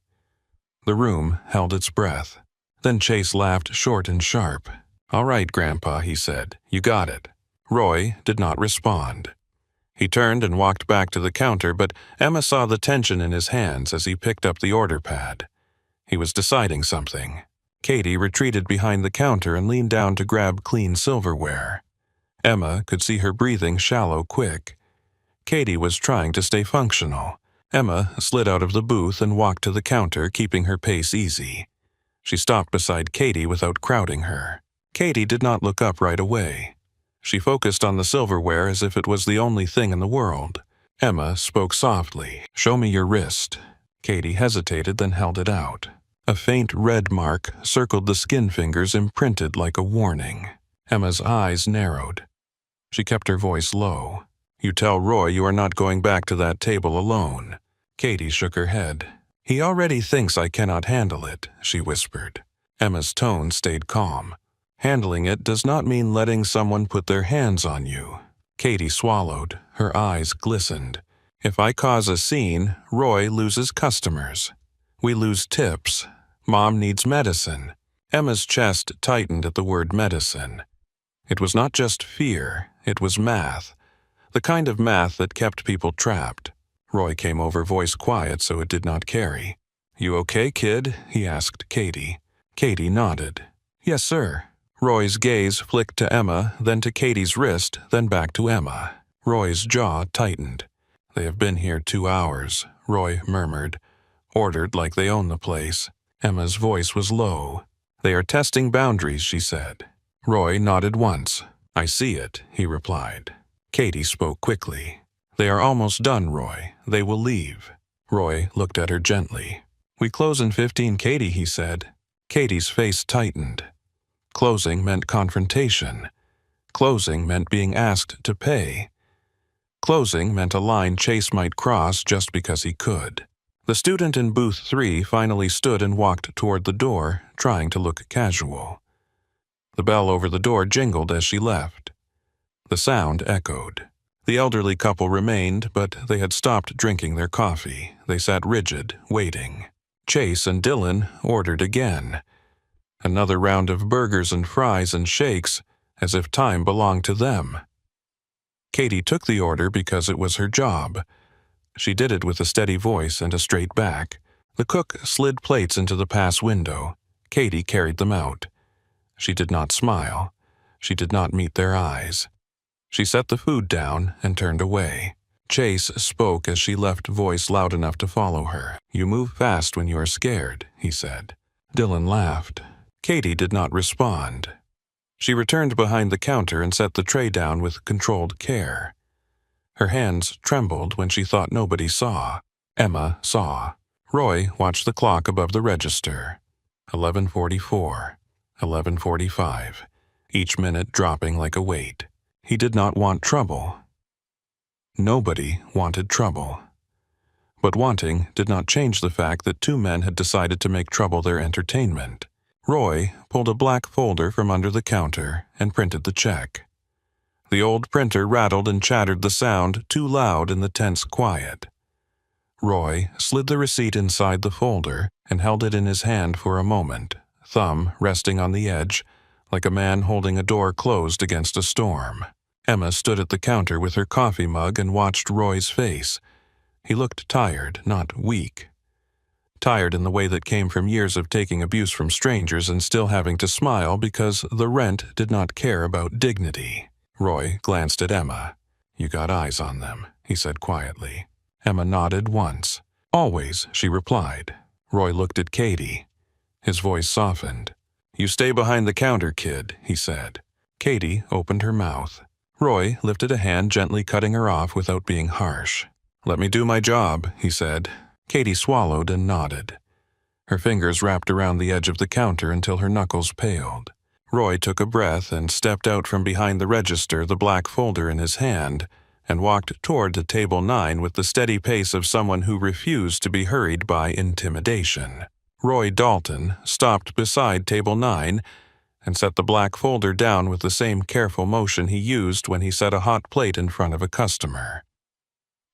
The room held its breath. Then Chase laughed short and sharp. "All right, Grandpa," he said. "You got it." Roy did not respond. He turned and walked back to the counter, but Emma saw the tension in his hands as he picked up the order pad. He was deciding something. Katie retreated behind the counter and leaned down to grab clean silverware. Emma could see her breathing shallow, quick. Katie was trying to stay functional. Emma slid out of the booth and walked to the counter, keeping her pace easy. She stopped beside Katie without crowding her. Katie did not look up right away. She focused on the silverware as if it was the only thing in the world. Emma spoke softly. "Show me your wrist." Katie hesitated, then held it out. A faint red mark circled the skin fingers, imprinted like a warning. Emma's eyes narrowed. She kept her voice low. "You tell Roy you are not going back to that table alone." Katie shook her head. "He already thinks I cannot handle it," she whispered. Emma's tone stayed calm. "Handling it does not mean letting someone put their hands on you." Katie swallowed. Her eyes glistened. "If I cause a scene, Roy loses customers. We lose tips. Mom needs medicine." Emma's chest tightened at the word medicine. It was not just fear, it was math. The kind of math that kept people trapped. Roy came over, voice quiet so it did not carry. "You okay, kid?" he asked Katie. Katie nodded. "Yes, sir." Roy's gaze flicked to Emma, then to Katie's wrist, then back to Emma. Roy's jaw tightened. "They have been here 2 hours," Roy murmured. "Ordered like they own the place." Emma's voice was low. "They are testing boundaries," she said. Roy nodded once. "I see it," he replied. Katie spoke quickly. "They are almost done, Roy. They will leave." Roy looked at her gently. "We close in 15, Katie," he said. Katie's face tightened. Closing meant confrontation. Closing meant being asked to pay. Closing meant a line Chase might cross just because he could. The student in booth 3 finally stood and walked toward the door, trying to look casual. The bell over the door jingled as she left. The sound echoed. The elderly couple remained, but they had stopped drinking their coffee. They sat rigid, waiting. Chase and Dylan ordered again. Another round of burgers and fries and shakes, as if time belonged to them. Katie took the order because it was her job. She did it with a steady voice and a straight back. The cook slid plates into the pass window. Katie carried them out. She did not smile. She did not meet their eyes. She set the food down and turned away. Chase spoke as she left, voice loud enough to follow her. "You move fast when you are scared," he said. Dylan laughed. Katie did not respond. She returned behind the counter and set the tray down with controlled care. Her hands trembled when she thought nobody saw. Emma saw. Roy watched the clock above the register. 11:44. 11:45. Each minute dropping like a weight. He did not want trouble. Nobody wanted trouble. But wanting did not change the fact that 2 men had decided to make trouble their entertainment. Roy pulled a black folder from under the counter and printed the check. The old printer rattled and chattered, the sound too loud in the tense quiet. Roy slid the receipt inside the folder and held it in his hand for a moment, thumb resting on the edge, like a man holding a door closed against a storm. Emma stood at the counter with her coffee mug and watched Roy's face. He looked tired, not weak. Tired in the way that came from years of taking abuse from strangers and still having to smile because the rent did not care about dignity. Roy glanced at Emma. "You got eyes on them," he said quietly. Emma nodded once. "Always," she replied. Roy looked at Katie. His voice softened. "You stay behind the counter, kid," he said. Katie opened her mouth. Roy lifted a hand, gently cutting her off without being harsh. "Let me do my job," he said. Katie swallowed and nodded. Her fingers wrapped around the edge of the counter until her knuckles paled. Roy took a breath and stepped out from behind the register, the black folder in his hand, and walked toward table 9 with the steady pace of someone who refused to be hurried by intimidation. Roy Dalton stopped beside table 9 and set the black folder down with the same careful motion he used when he set a hot plate in front of a customer.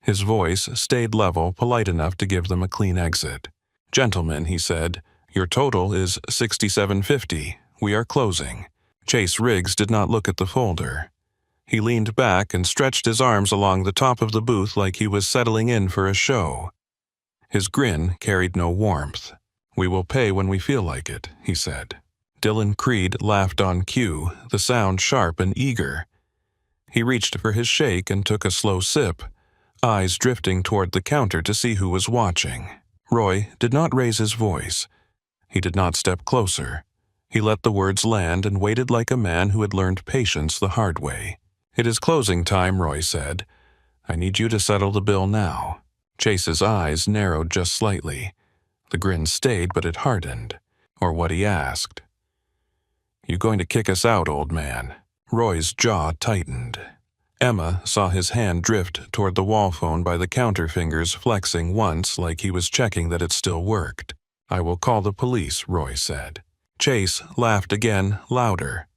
His voice stayed level, polite enough to give them a clean exit. "Gentlemen," he said, "your total is $67.50. We are closing." Chase Riggs did not look at the folder. He leaned back and stretched his arms along the top of the booth like he was settling in for a show. His grin carried no warmth. "We will pay when we feel like it," he said. Dylan Creed laughed on cue, the sound sharp and eager. He reached for his shake and took a slow sip, eyes drifting toward the counter to see who was watching. Roy did not raise his voice. He did not step closer. He let the words land and waited like a man who had learned patience the hard way. "It is closing time," Roy said. "I need you to settle the bill now." Chase's eyes narrowed just slightly. The grin stayed, but it hardened. Or what he asked. "You going to kick us out, old man?" Roy's jaw tightened. Emma saw his hand drift toward the wall phone by the counter, fingers flexing once like he was checking that it still worked. "I will call the police," Roy said. Chase laughed again, louder.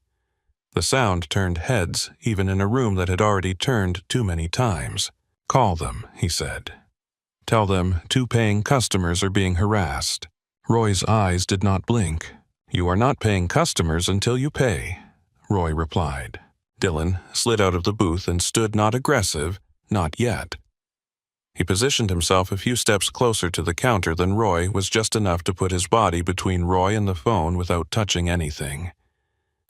The sound turned heads, even in a room that had already turned too many times. "Call them," he said. "Tell them 2 paying customers are being harassed." Roy's eyes did not blink. "You are not paying customers until you pay," Roy replied. Dylan slid out of the booth and stood, not aggressive, not yet. He positioned himself a few steps closer to the counter than Roy was, just enough to put his body between Roy and the phone without touching anything.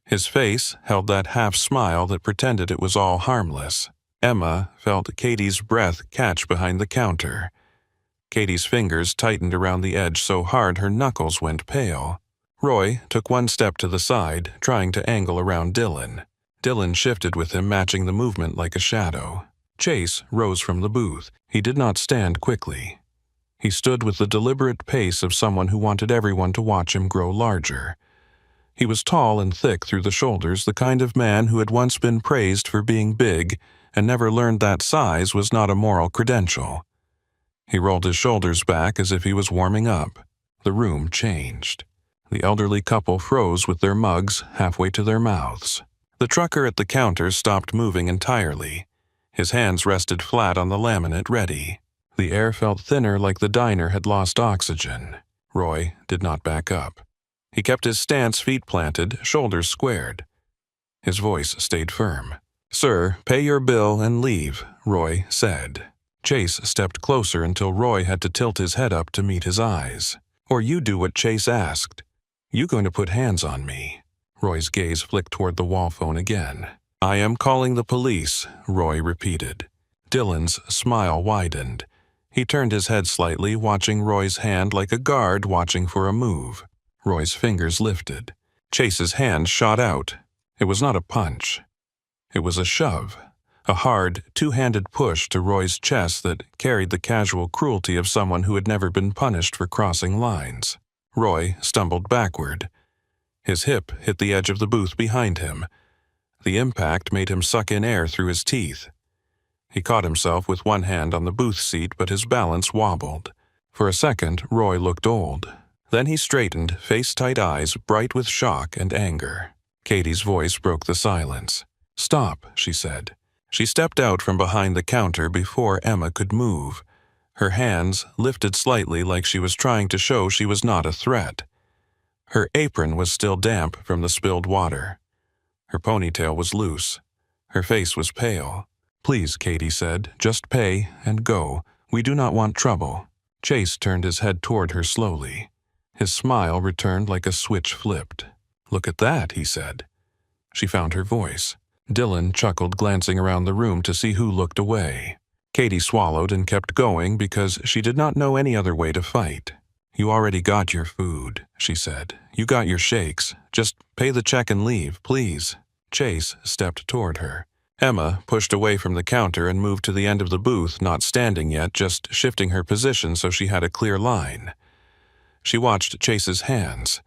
His face held that half-smile that pretended it was all harmless. Emma felt Katie's breath catch behind the counter. Katie's fingers tightened around the edge so hard her knuckles went pale. Roy took 1 step to the side, trying to angle around Dylan. Dylan shifted with him, matching the movement like a shadow. Chase rose from the booth. He did not stand quickly. He stood with the deliberate pace of someone who wanted everyone to watch him grow larger. He was tall and thick through the shoulders, the kind of man who had once been praised for being big and never learned that size was not a moral credential. He rolled his shoulders back as if he was warming up. The room changed. The elderly couple froze with their mugs halfway to their mouths. The trucker at the counter stopped moving entirely. His hands rested flat on the laminate, ready. The air felt thinner, like the diner had lost oxygen. Roy did not back up. He kept his stance, feet planted, shoulders squared. His voice stayed firm. "Sir, pay your bill and leave," Roy said. Chase stepped closer until Roy had to tilt his head up to meet his eyes. "Or you do what Chase asked. You going to put hands on me?" Roy's gaze flicked toward the wall phone again. "I am calling the police," Roy repeated. Dylan's smile widened. He turned his head slightly, watching Roy's hand like a guard watching for a move. Roy's fingers lifted. Chase's hand shot out. It was not a punch. It was a shove. A hard, 2-handed push to Roy's chest that carried the casual cruelty of someone who had never been punished for crossing lines. Roy stumbled backward. His hip hit the edge of the booth behind him. The impact made him suck in air through his teeth. He caught himself with 1 hand on the booth seat, but his balance wobbled. For a second, Roy looked old. Then he straightened, face-tight eyes bright with shock and anger. Katie's voice broke the silence. "Stop," she said. She stepped out from behind the counter before Emma could move. Her hands lifted slightly, like she was trying to show she was not a threat. Her apron was still damp from the spilled water. Her ponytail was loose. Her face was pale. "Please," Katie said, "just pay and go. We do not want trouble." Chase turned his head toward her slowly. His smile returned like a switch flipped. "Look at that," he said. She found her voice. Dylan chuckled, glancing around the room to see who looked away. Katie swallowed and kept going because she did not know any other way to fight. "You already got your food," she said. "You got your shakes. Just pay the check and leave, please." Chase stepped toward her. Emma pushed away from the counter and moved to the end of the booth, not standing yet, just shifting her position so she had a clear line. She watched Chase's hands.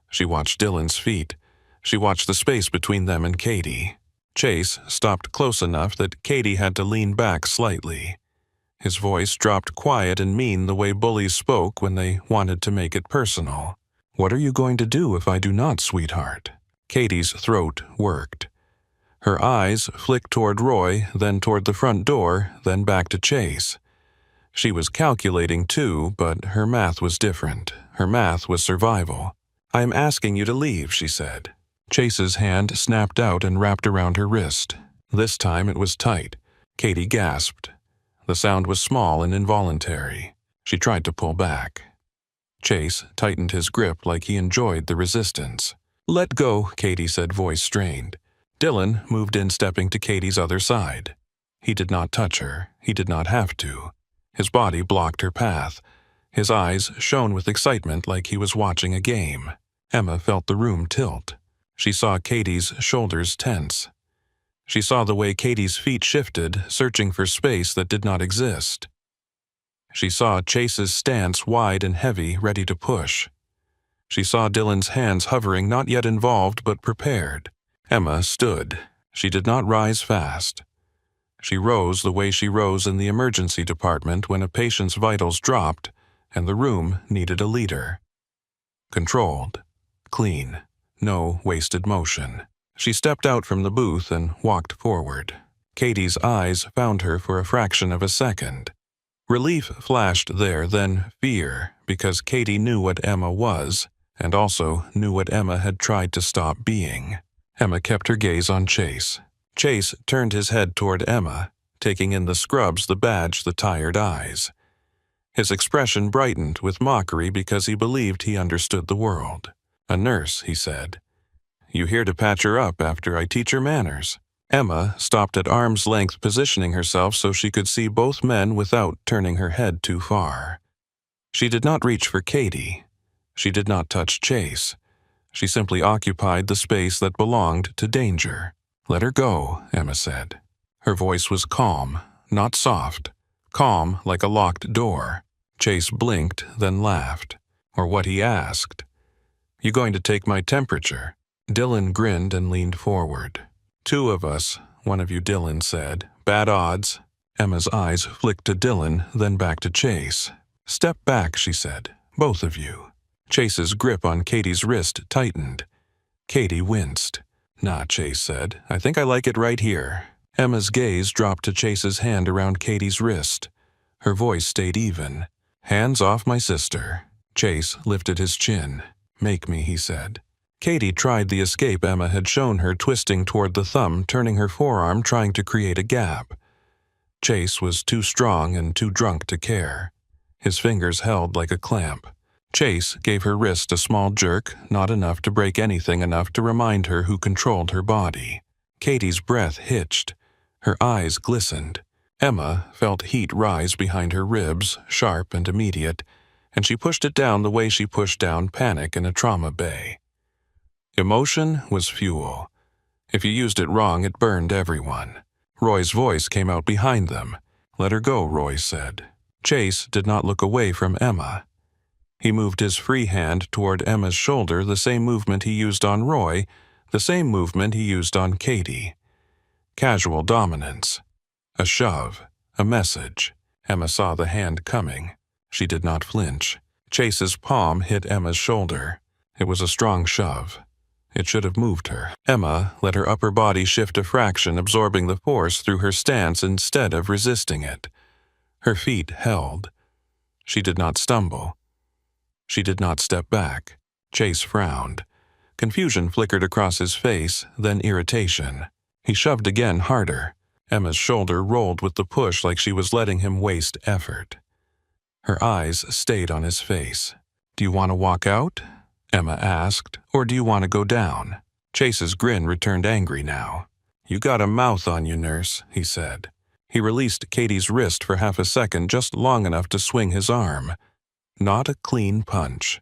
She watched Dylan's feet. She watched the space between them and Katie. Chase stopped close enough that Katie had to lean back slightly. His voice dropped quiet and mean, the way bullies spoke when they wanted to make it personal. "What are you going to do if I do not, sweetheart?" Katie's throat worked. Her eyes flicked toward Roy, then toward the front door, then back to Chase. She was calculating too, but her math was different. Her math was survival. "I am asking you to leave," she said. Chase's hand snapped out and wrapped around her wrist. This time it was tight. Katie gasped. The sound was small and involuntary. She tried to pull back. Chase tightened his grip like he enjoyed the resistance. "Let go," Katie said, voice strained. Dylan moved in, stepping to Katie's other side. He did not touch her. He did not have to. His body blocked her path. His eyes shone with excitement like he was watching a game. Emma felt the room tilt. She saw Katie's shoulders tense. She saw the way Katie's feet shifted, searching for space that did not exist. She saw Chase's stance wide and heavy, ready to push. She saw Dylan's hands hovering, not yet involved, but prepared. Emma stood. She did not rise fast. She rose the way she rose in the emergency department when a patient's vitals dropped and the room needed a leader. Controlled. Clean. No wasted motion. She stepped out from the booth and walked forward. Katie's eyes found her for a fraction of a second. Relief flashed there, then fear, because Katie knew what Emma was, and also knew what Emma had tried to stop being. Emma kept her gaze on Chase. Chase turned his head toward Emma, taking in the scrubs, the badge, the tired eyes. His expression brightened with mockery because he believed he understood the world. "A nurse," he said. "You here to patch her up after I teach her manners?" Emma stopped at arm's length, positioning herself so she could see both men without turning her head too far. She did not reach for Katie. She did not touch Chase. She simply occupied the space that belonged to danger. "Let her go," Emma said. Her voice was calm, not soft. Calm like a locked door. Chase blinked, then laughed. Or what he asked. "You going to take my temperature?" Dylan grinned and leaned forward. "Two of us," one of you Dylan said. "Bad odds." Emma's eyes flicked to Dylan, then back to Chase. "Step back," she said. "Both of you." Chase's grip on Katie's wrist tightened. Katie winced. "Nah," Chase said. "I think I like it right here." Emma's gaze dropped to Chase's hand around Katie's wrist. Her voice stayed even. "Hands off my sister." Chase lifted his chin. "Make me," he said. Katie tried the escape Emma had shown her, twisting toward the thumb, turning her forearm, trying to create a gap. Chase was too strong and too drunk to care. His fingers held like a clamp. Chase gave her wrist a small jerk, not enough to break anything, enough to remind her who controlled her body. Katie's breath hitched. Her eyes glistened. Emma felt heat rise behind her ribs, sharp and immediate, and she pushed it down the way she pushed down panic in a trauma bay. Emotion was fuel. If you used it wrong, it burned everyone. Roy's voice came out behind them. "Let her go," Roy said. Chase did not look away from Emma. He moved his free hand toward Emma's shoulder, the same movement he used on Roy, the same movement he used on Katie. Casual dominance. A shove. A message. Emma saw the hand coming. She did not flinch. Chase's palm hit Emma's shoulder. It was a strong shove. It should have moved her. Emma let her upper body shift a fraction, absorbing the force through her stance instead of resisting it. Her feet held. She did not stumble. She did not step back. Chase frowned. Confusion flickered across his face, then irritation. He shoved again, harder. Emma's shoulder rolled with the push like she was letting him waste effort. Her eyes stayed on his face. "Do you want to walk out?" Emma asked. "Or do you want to go down?" Chase's grin returned angry now. "You got a mouth on you, nurse," he said. He released Katie's wrist for half a second, just long enough to swing his arm. Not a clean punch.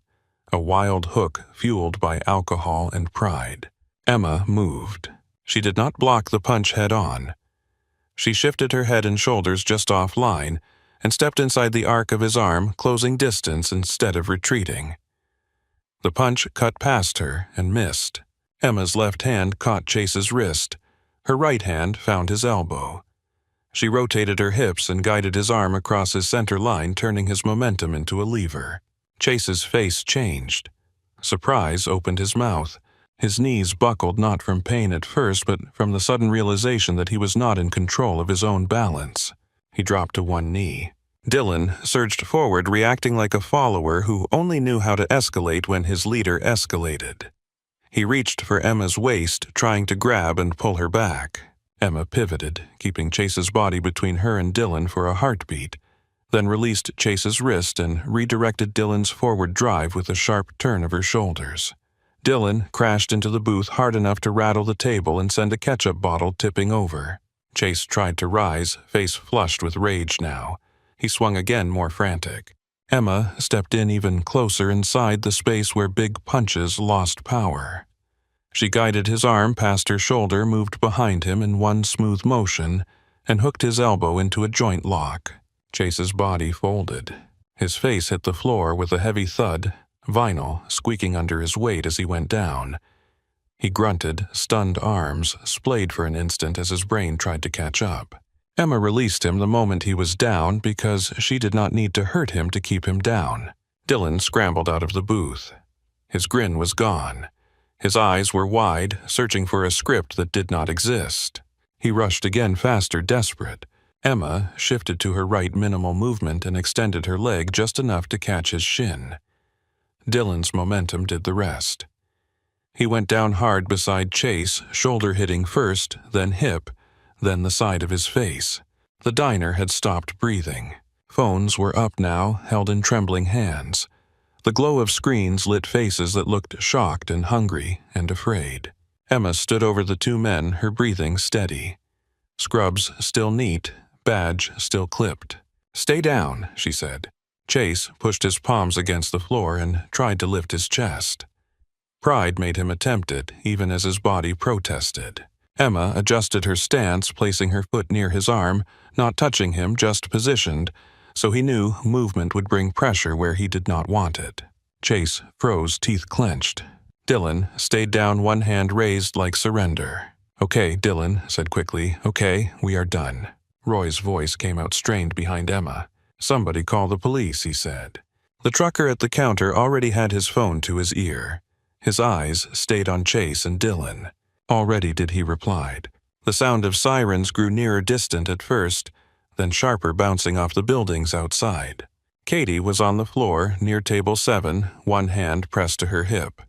A wild hook fueled by alcohol and pride. Emma moved. She did not block the punch head-on. She shifted her head and shoulders just offline and stepped inside the arc of his arm, closing distance instead of retreating. The punch cut past her and missed. Emma's left hand caught Chase's wrist. Her right hand found his elbow. She rotated her hips and guided his arm across his center line, turning his momentum into a lever. Chase's face changed. Surprise opened his mouth. His knees buckled not from pain at first, but from the sudden realization that he was not in control of his own balance. He dropped to one knee. Dylan surged forward, reacting like a follower who only knew how to escalate when his leader escalated. He reached for Emma's waist, trying to grab and pull her back. Emma pivoted, keeping Chase's body between her and Dylan for a heartbeat, then released Chase's wrist and redirected Dylan's forward drive with a sharp turn of her shoulders. Dylan crashed into the booth hard enough to rattle the table and send a ketchup bottle tipping over. Chase tried to rise, face flushed with rage now. He swung again, more frantic. Emma stepped in even closer inside the space where big punches lost power. She guided his arm past her shoulder, moved behind him in one smooth motion, and hooked his elbow into a joint lock. Chase's body folded. His face hit the floor with a heavy thud, vinyl squeaking under his weight as he went down. He grunted, stunned arms splayed for an instant as his brain tried to catch up. Emma released him the moment he was down because she did not need to hurt him to keep him down. Dylan scrambled out of the booth. His grin was gone. His eyes were wide, searching for a script that did not exist. He rushed again faster, desperate. Emma shifted to her right minimal movement and extended her leg just enough to catch his shin. Dylan's momentum did the rest. He went down hard beside Chase, shoulder hitting first, then hip, then the side of his face. The diner had stopped breathing. Phones were up now, held in trembling hands. The glow of screens lit faces that looked shocked and hungry and afraid. Emma stood over the two men, her breathing steady. Scrubs still neat, badge still clipped. "Stay down," she said. Chase pushed his palms against the floor and tried to lift his chest. Pride made him attempt it, even as his body protested. Emma adjusted her stance, placing her foot near his arm, not touching him, just positioned, so he knew movement would bring pressure where he did not want it. Chase froze, teeth clenched. Dylan stayed down, one hand raised like surrender. "Okay," Dylan said quickly. "Okay, we are done." Roy's voice came out strained behind Emma. "Somebody call the police," he said. The trucker at the counter already had his phone to his ear. His eyes stayed on Chase and Dylan. "Already," he replied. The sound of sirens grew nearer, distant at first, then sharper, bouncing off the buildings outside. Katie was on the floor near table 7, one hand pressed to her hip.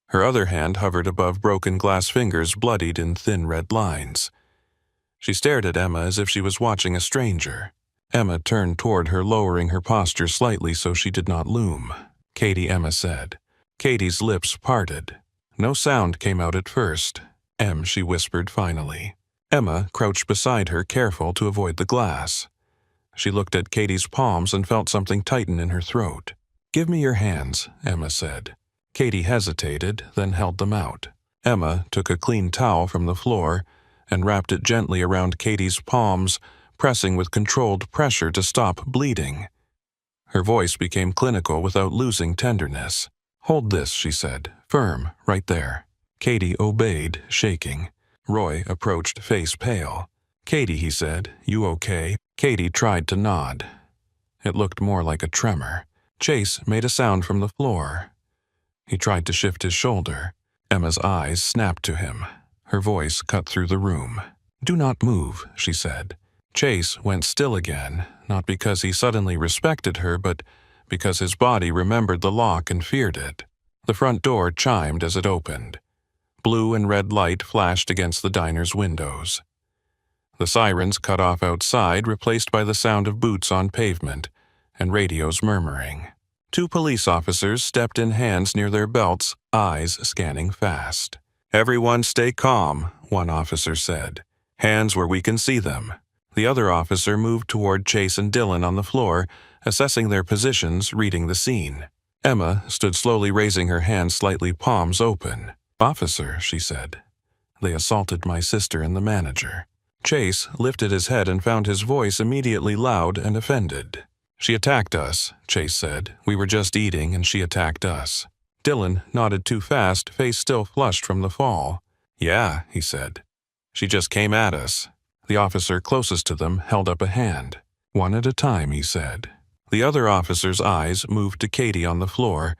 Her other hand hovered above broken glass fingers bloodied in thin red lines. She stared at Emma as if she was watching a stranger. Emma turned toward her, lowering her posture slightly so she did not loom. "Katie," Emma said. Katie's lips parted. No sound came out at first. She whispered finally. Emma crouched beside her, careful to avoid the glass. She looked at Katie's palms and felt something tighten in her throat. "Give me your hands," Emma said. Katie hesitated, then held them out. Emma took a clean towel from the floor and wrapped it gently around Katie's palms, pressing with controlled pressure to stop bleeding. Her voice became clinical without losing tenderness. "Hold this," she said. "Firm, right there." Katie obeyed, shaking. Roy approached, face pale. "Katie," he said, "you okay?" Katie tried to nod. It looked more like a tremor. Chase made a sound from the floor. He tried to shift his shoulder. Emma's eyes snapped to him. Her voice cut through the room. "Do not move," she said. Chase went still again, not because he suddenly respected her, but because his body remembered the lock and feared it. The front door chimed as it opened. Blue and red light flashed against the diner's windows. The sirens cut off outside, replaced by the sound of boots on pavement and radios murmuring. Two police officers stepped in, hands near their belts, eyes scanning fast. "Everyone stay calm," one officer said. "Hands where we can see them." The other officer moved toward Chase and Dylan on the floor, assessing their positions, reading the scene. Emma stood slowly, raising her hands slightly, palms open. "Officer," she said. "They assaulted my sister and the manager." Chase lifted his head and found his voice immediately loud and offended. "She attacked us," Chase said. "We were just eating and she attacked us." Dylan nodded too fast, face still flushed from the fall. "Yeah," he said. "She just came at us." The officer closest to them held up a hand. "One at a time," he said. The other officer's eyes moved to Katie on the floor,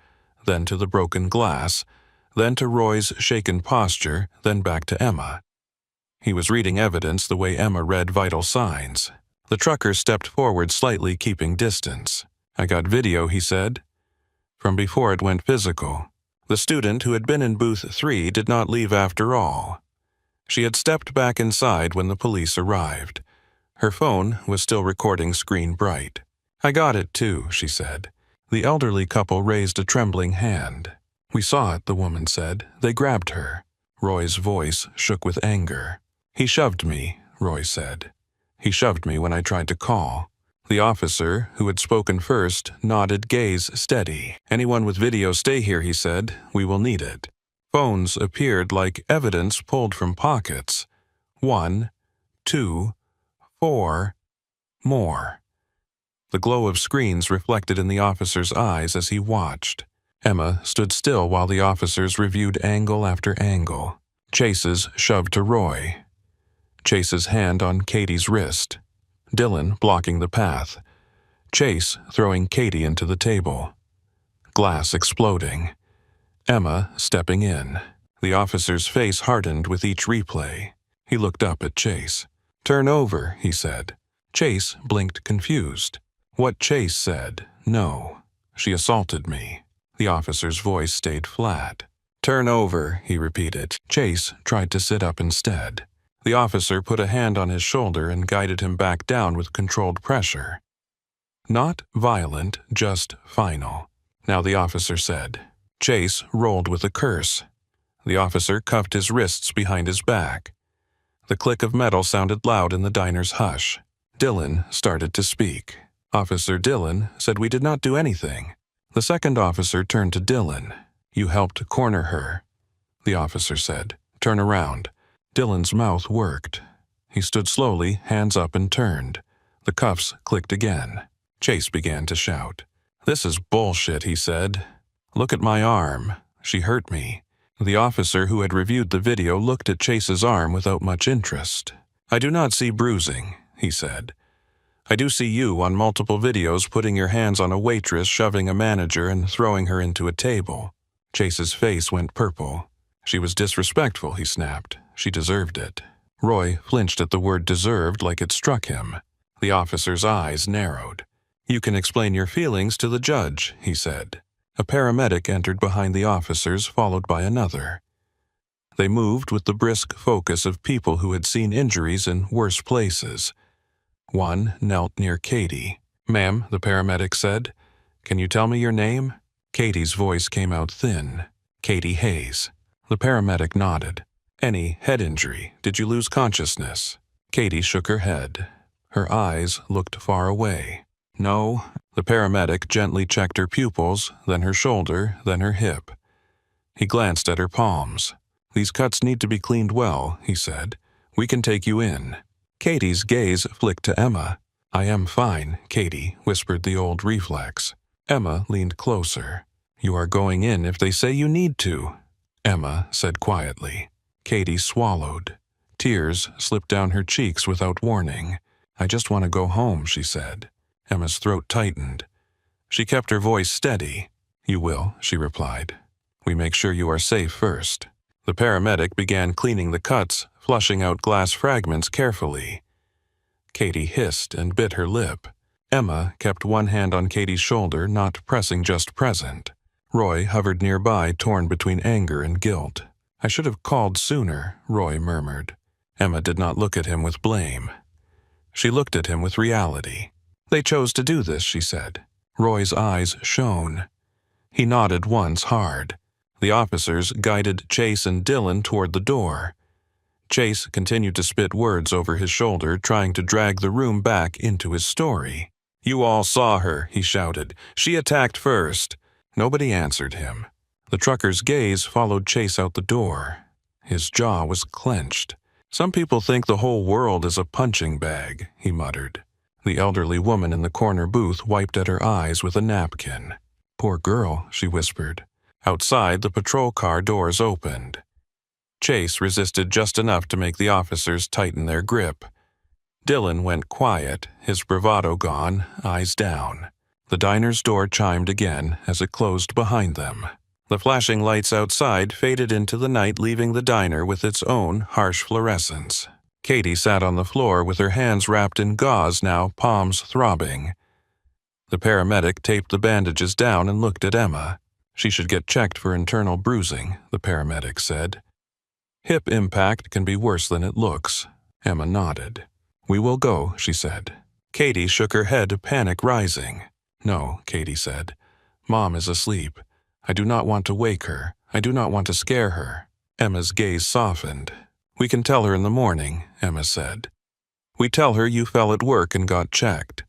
then to the broken glass, then to Roy's shaken posture, then back to Emma. He was reading evidence the way Emma read vital signs. The trucker stepped forward slightly, keeping distance. "I got video," he said. "From before it went physical. The student who had been in booth 3 did not leave after all. She had stepped back inside when the police arrived. Her phone was still recording, screen bright." "I got it too," she said. The elderly couple raised a trembling hand. "We saw it," the woman said. "They grabbed her." Roy's voice shook with anger. "He shoved me," Roy said. "He shoved me when I tried to call." The officer, who had spoken first, nodded, gaze steady. "Anyone with video, stay here," he said. "We will need it." Phones appeared like evidence pulled from pockets. 1, 2, 4, more. The glow of screens reflected in the officer's eyes as he watched. Emma stood still while the officers reviewed angle after angle. Chase's shoved to Roy. Chase's hand on Katie's wrist. Dylan blocking the path. Chase throwing Katie into the table. Glass exploding. Emma stepping in. The officer's face hardened with each replay. He looked up at Chase. "Turn over," he said. Chase blinked confused. What Chase said, no. "She assaulted me." The officer's voice stayed flat. "Turn over," he repeated. Chase tried to sit up instead. The officer put a hand on his shoulder and guided him back down with controlled pressure. Not violent, just final. Now the officer said. Chase rolled with a curse. The officer cuffed his wrists behind his back. The click of metal sounded loud in the diner's hush. Dylan started to speak. Officer Dylan said, "We did not do anything." The second officer turned to Dylan. "You helped corner her." The officer said, "Turn around." Dylan's mouth worked. He stood slowly, hands up, and turned. The cuffs clicked again. Chase began to shout. "This is bullshit," he said. "Look at my arm. She hurt me." The officer who had reviewed the video looked at Chase's arm without much interest. "I do not see bruising," he said. "I do see you on multiple videos putting your hands on a waitress, shoving a manager, and throwing her into a table." Chase's face went purple. "She was disrespectful," he snapped. "She deserved it." Roy flinched at the word deserved like it struck him. The officer's eyes narrowed. "You can explain your feelings to the judge," he said. A paramedic entered behind the officers, followed by another. They moved with the brisk focus of people who had seen injuries in worse places. One knelt near Katie. "Ma'am," the paramedic said, "can you tell me your name?" Katie's voice came out thin. "Katie Hayes." The paramedic nodded. "Any head injury? Did you lose consciousness?" Katie shook her head. Her eyes looked far away. "No." The paramedic gently checked her pupils, then her shoulder, then her hip. He glanced at her palms. "These cuts need to be cleaned well," he said. "We can take you in." Katie's gaze flicked to Emma. "I am fine, Katie," whispered the old reflex. Emma leaned closer. "You are going in if they say you need to," Emma said quietly. Katie swallowed. Tears slipped down her cheeks without warning. "I just want to go home," she said. Emma's throat tightened. She kept her voice steady. "You will," she replied. "We make sure you are safe first." The paramedic began cleaning the cuts, flushing out glass fragments carefully. Katie hissed and bit her lip. Emma kept one hand on Katie's shoulder, not pressing just present. Roy hovered nearby, torn between anger and guilt. "I should have called sooner," Roy murmured. Emma did not look at him with blame. She looked at him with reality. "They chose to do this," she said. Roy's eyes shone. He nodded once hard. The officers guided Chase and Dylan toward the door. Chase continued to spit words over his shoulder, trying to drag the room back into his story. "You all saw her," he shouted. "She attacked first." Nobody answered him. The trucker's gaze followed Chase out the door. His jaw was clenched. "Some people think the whole world is a punching bag," he muttered. The elderly woman in the corner booth wiped at her eyes with a napkin. "Poor girl," she whispered. Outside, the patrol car doors opened. Chase resisted just enough to make the officers tighten their grip. Dylan went quiet, his bravado gone, eyes down. The diner's door chimed again as it closed behind them. The flashing lights outside faded into the night, leaving the diner with its own harsh fluorescence. Katie sat on the floor with her hands wrapped in gauze, now palms throbbing. The paramedic taped the bandages down and looked at Emma. "She should get checked for internal bruising," the paramedic said. "Hip impact can be worse than it looks." Emma nodded. "We will go," she said. Katie shook her head, panic rising. "No," Katie said. "Mom is asleep. I do not want to wake her. I do not want to scare her." Emma's gaze softened. "We can tell her in the morning," Emma said. "We tell her you fell at work and got checked.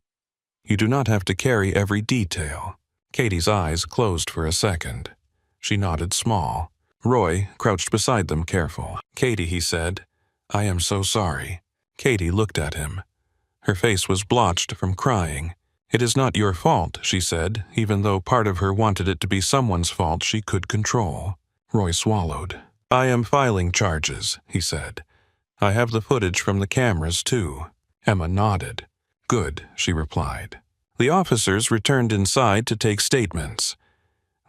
You do not have to carry every detail." Katie's eyes closed for a second. She nodded small. Roy crouched beside them, careful. "Katie," he said, "I am so sorry." Katie looked at him. Her face was blotched from crying. "It is not your fault," she said, even though part of her wanted it to be someone's fault she could control. Roy swallowed. "I am filing charges," he said. "I have the footage from the cameras, too." Emma nodded. "Good," she replied. The officers returned inside to take statements.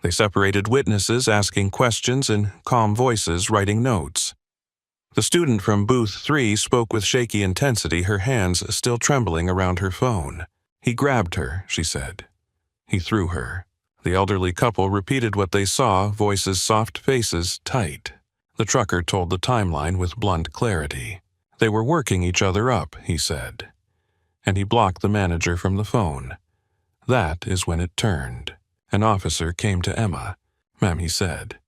They separated witnesses, asking questions, and calm voices writing notes. The student from booth 3 spoke with shaky intensity, her hands still trembling around her phone. "He grabbed her," she said. "He threw her." The elderly couple repeated what they saw, voices soft, faces tight. The trucker told the timeline with blunt clarity. "They were working each other up," he said. And he blocked the manager from the phone. That is when it turned. An officer came to Emma. "Ma'am," he said.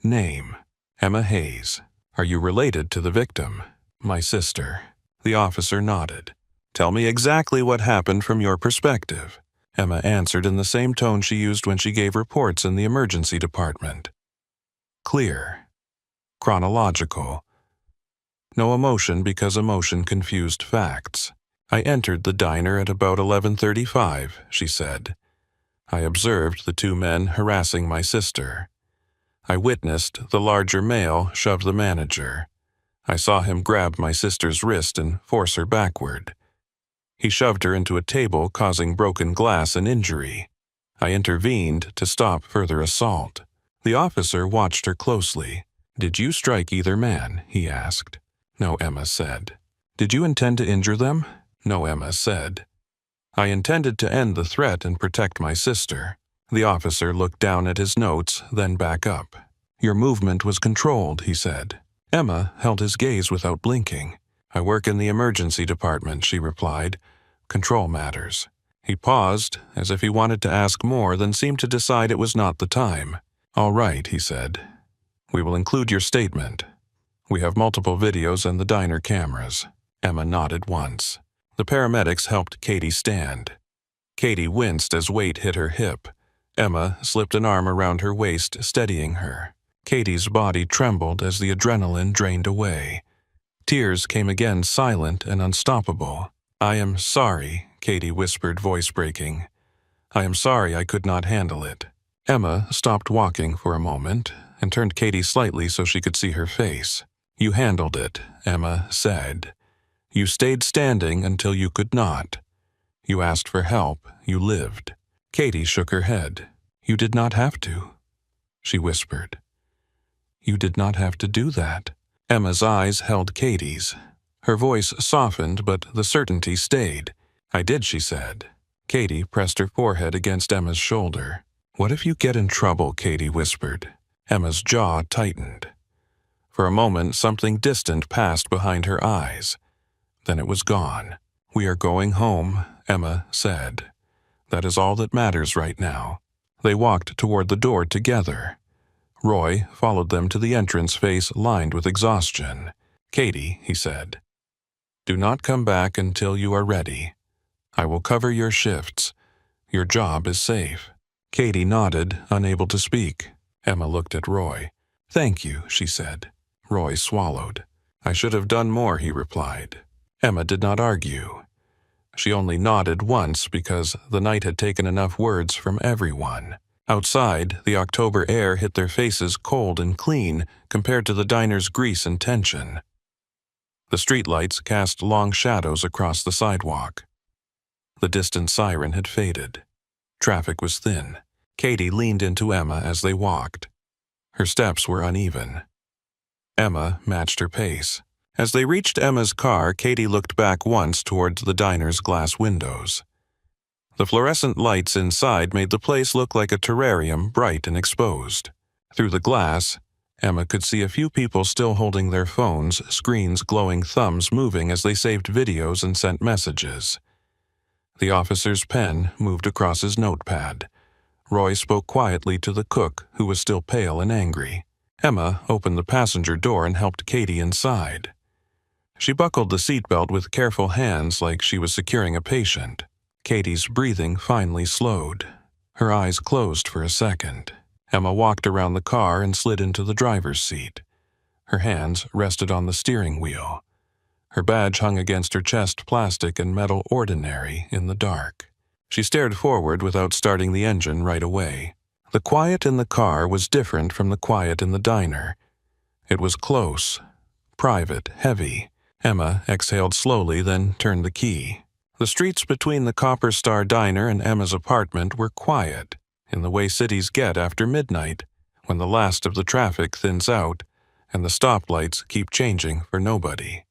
"Name?" "Emma Hayes." "Are you related to the victim?" "My sister." The officer nodded. "Tell me exactly what happened from your perspective." Emma answered in the same tone she used when she gave reports in the emergency department. Clear. Chronological. No emotion because emotion confused facts. "I entered the diner at about 11:35, she said. "I observed the two men harassing my sister. I witnessed the larger male shove the manager. I saw him grab my sister's wrist and force her backward. He shoved her into a table, causing broken glass and injury. I intervened to stop further assault." The officer watched her closely. "Did you strike either man?" he asked. "No," Emma said. "Did you intend to injure them?" "No," Emma said. "I intended to end the threat and protect my sister." The officer looked down at his notes, then back up. "Your movement was controlled," he said. Emma held his gaze without blinking. "I work in the emergency department," she replied. "Control matters." He paused, as if he wanted to ask more, then seemed to decide it was not the time. "All right," he said. "We will include your statement. We have multiple videos and the diner cameras." Emma nodded once. The paramedics helped Katie stand. Katie winced as weight hit her hip. Emma slipped an arm around her waist, steadying her. Katie's body trembled as the adrenaline drained away. Tears came again, silent and unstoppable. "I am sorry," Katie whispered, voice breaking. "I am sorry I could not handle it." Emma stopped walking for a moment and turned Katie slightly so she could see her face. "You handled it," Emma said. "You stayed standing until you could not. You asked for help. You lived." Katie shook her head. "You did not have to," she whispered. "You did not have to do that." Emma's eyes held Katie's. Her voice softened, but the certainty stayed. "I did," she said. Katie pressed her forehead against Emma's shoulder. "What if you get in trouble?" Katie whispered. Emma's jaw tightened. For a moment, something distant passed behind her eyes. Then it was gone. "We are going home," Emma said. "That is all that matters right now." They walked toward the door together. Roy followed them to the entrance, face lined with exhaustion. "Katie," he said, "do not come back until you are ready. I will cover your shifts. Your job is safe." Katie nodded, unable to speak. Emma looked at Roy. "Thank you," she said. Roy swallowed. "I should have done more," he replied. Emma did not argue. She only nodded once because the night had taken enough words from everyone. Outside, the October air hit their faces cold and clean compared to the diner's grease and tension. The streetlights cast long shadows across the sidewalk. The distant siren had faded. Traffic was thin. Katie leaned into Emma as they walked. Her steps were uneven. Emma matched her pace. As they reached Emma's car, Katie looked back once towards the diner's glass windows. The fluorescent lights inside made the place look like a terrarium, bright and exposed. Through the glass, Emma could see a few people still holding their phones, screens glowing, thumbs moving as they saved videos and sent messages. The officer's pen moved across his notepad. Roy spoke quietly to the cook, who was still pale and angry. Emma opened the passenger door and helped Katie inside. She buckled the seatbelt with careful hands like she was securing a patient. Katie's breathing finally slowed. Her eyes closed for a second. Emma walked around the car and slid into the driver's seat. Her hands rested on the steering wheel. Her badge hung against her chest, plastic and metal, ordinary in the dark. She stared forward without starting the engine right away. The quiet in the car was different from the quiet in the diner. It was close, private, heavy. Emma exhaled slowly, then turned the key. The streets between the Copper Star Diner and Emma's apartment were quiet, in the way cities get after midnight, when the last of the traffic thins out and the stoplights keep changing for nobody.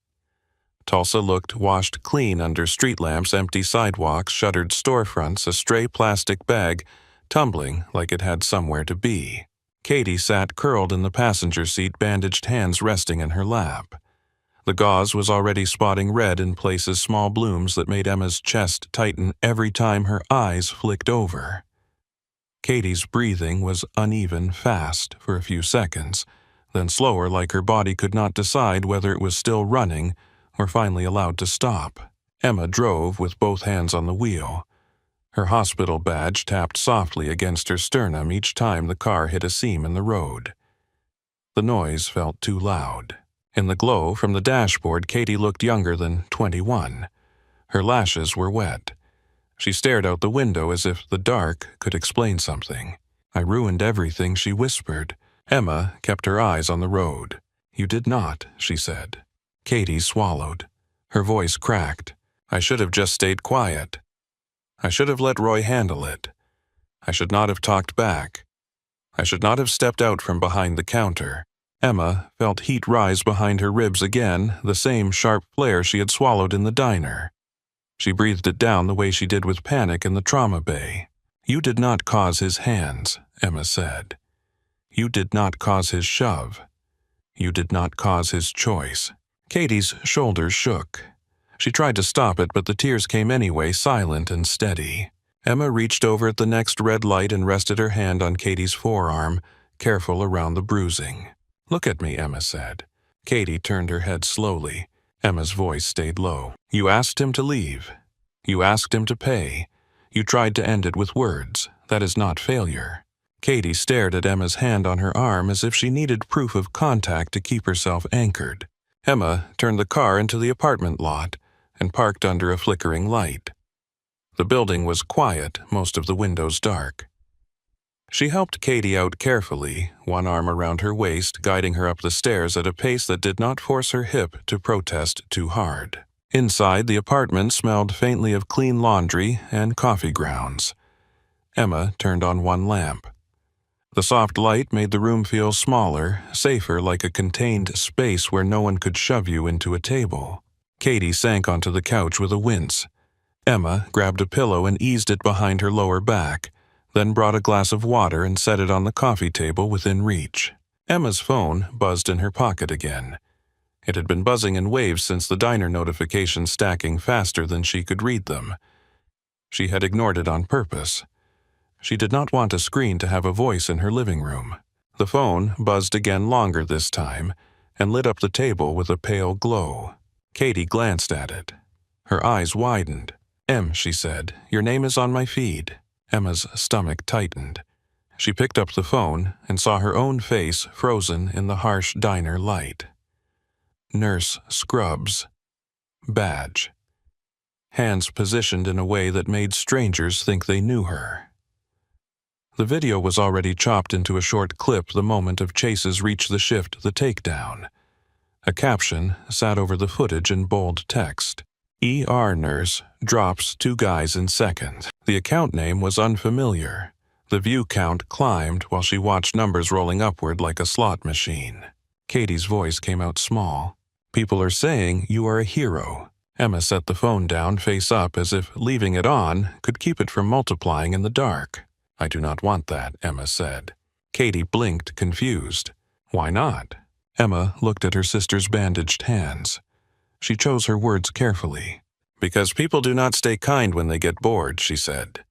Tulsa looked washed clean under street lamps, empty sidewalks, shuttered storefronts, a stray plastic bag tumbling like it had somewhere to be. Katie sat curled in the passenger seat, bandaged hands resting in her lap. The gauze was already spotting red in places, small blooms that made Emma's chest tighten every time her eyes flicked over. Katie's breathing was uneven, fast for a few seconds, then slower, like her body could not decide whether it was still running or finally allowed to stop. Emma drove with both hands on the wheel. Her hospital badge tapped softly against her sternum each time the car hit a seam in the road. The noise felt too loud. In the glow from the dashboard, Katie looked younger than 21. Her lashes were wet. She stared out the window as if the dark could explain something. "I ruined everything," she whispered. Emma kept her eyes on the road. "You did not," she said. Katie swallowed. Her voice cracked. "I should have just stayed quiet. I should have let Roy handle it. I should not have talked back. I should not have stepped out from behind the counter." Emma felt heat rise behind her ribs again, the same sharp flare she had swallowed in the diner. She breathed it down the way she did with panic in the trauma bay. "You did not cause his hands," Emma said. "You did not cause his shove. You did not cause his choice." Katie's shoulders shook. She tried to stop it, but the tears came anyway, silent and steady. Emma reached over at the next red light and rested her hand on Katie's forearm, careful around the bruising. "Look at me," Emma said. Katie turned her head slowly. Emma's voice stayed low. "You asked him to leave. You asked him to pay. You tried to end it with words. That is not failure." Katie stared at Emma's hand on her arm as if she needed proof of contact to keep herself anchored. Emma turned the car into the apartment lot and parked under a flickering light. The building was quiet, most of the windows dark. She helped Katie out carefully, one arm around her waist, guiding her up the stairs at a pace that did not force her hip to protest too hard. Inside, the apartment smelled faintly of clean laundry and coffee grounds. Emma turned on one lamp. The soft light made the room feel smaller, safer, like a contained space where no one could shove you into a table. Katie sank onto the couch with a wince. Emma grabbed a pillow and eased it behind her lower back, then brought a glass of water and set it on the coffee table within reach. Emma's phone buzzed in her pocket again. It had been buzzing in waves since the diner notifications, stacking faster than she could read them. She had ignored it on purpose. She did not want a screen to have a voice in her living room. The phone buzzed again, longer this time, and lit up the table with a pale glow. Katie glanced at it. Her eyes widened. "Em," she said, "your name is on my feed." Emma's stomach tightened. She picked up the phone and saw her own face frozen in the harsh diner light. Nurse Scrubs. Badge. Hands positioned in a way that made strangers think they knew her. The video was already chopped into a short clip the moment of Chase's reach the shift, the takedown. A caption sat over the footage in bold text. "ER nurse drops 2 guys in seconds." The account name was unfamiliar. The view count climbed while she watched numbers rolling upward like a slot machine. Katie's voice came out small. "People are saying you are a hero." Emma set the phone down face up as if leaving it on could keep it from multiplying in the dark. "I do not want that," Emma said. Katie blinked, confused. "Why not?" Emma looked at her sister's bandaged hands. She chose her words carefully. "Because people do not stay kind when they get bored," she said.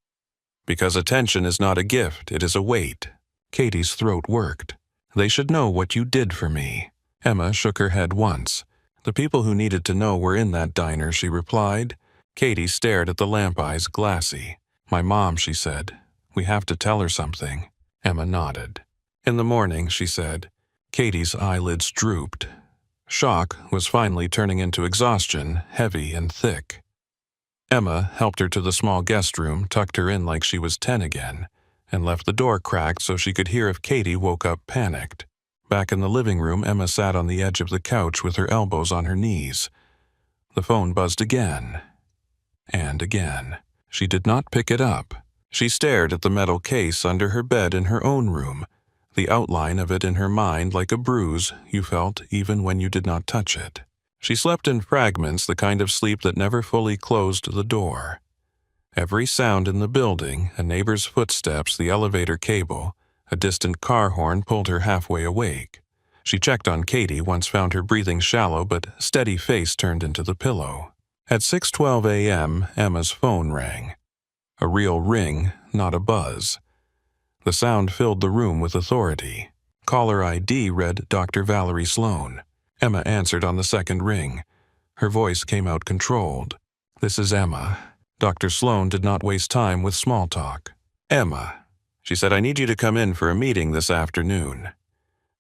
"Because attention is not a gift, it is a weight." Katie's throat worked. "They should know what you did for me." Emma shook her head once. "The people who needed to know were in that diner," she replied. Katie stared at the lamp eyes, glassy. "My mom," she said. "We have to tell her something." Emma nodded. "In the morning," she said. Katie's eyelids drooped. Shock was finally turning into exhaustion, heavy and thick. Emma helped her to the small guest room, tucked her in like she was 10 again, and left the door cracked so she could hear if Katie woke up panicked. Back in the living room, Emma sat on the edge of the couch with her elbows on her knees. The phone buzzed again. And again. She did not pick it up. She stared at the metal case under her bed in her own room, the outline of it in her mind like a bruise you felt even when you did not touch it. She slept in fragments, the kind of sleep that never fully closed the door. Every sound in the building, a neighbor's footsteps, the elevator cable, a distant car horn pulled her halfway awake. She checked on Katie, once found her breathing shallow but steady face turned into the pillow. At 6:12 a.m., Emma's phone rang. A real ring, not a buzz. The sound filled the room with authority. Caller ID read Dr. Valerie Sloan. Emma answered on the second ring. Her voice came out controlled. "This is Emma." Dr. Sloan did not waste time with small talk. "Emma," she said, "I need you to come in for a meeting this afternoon.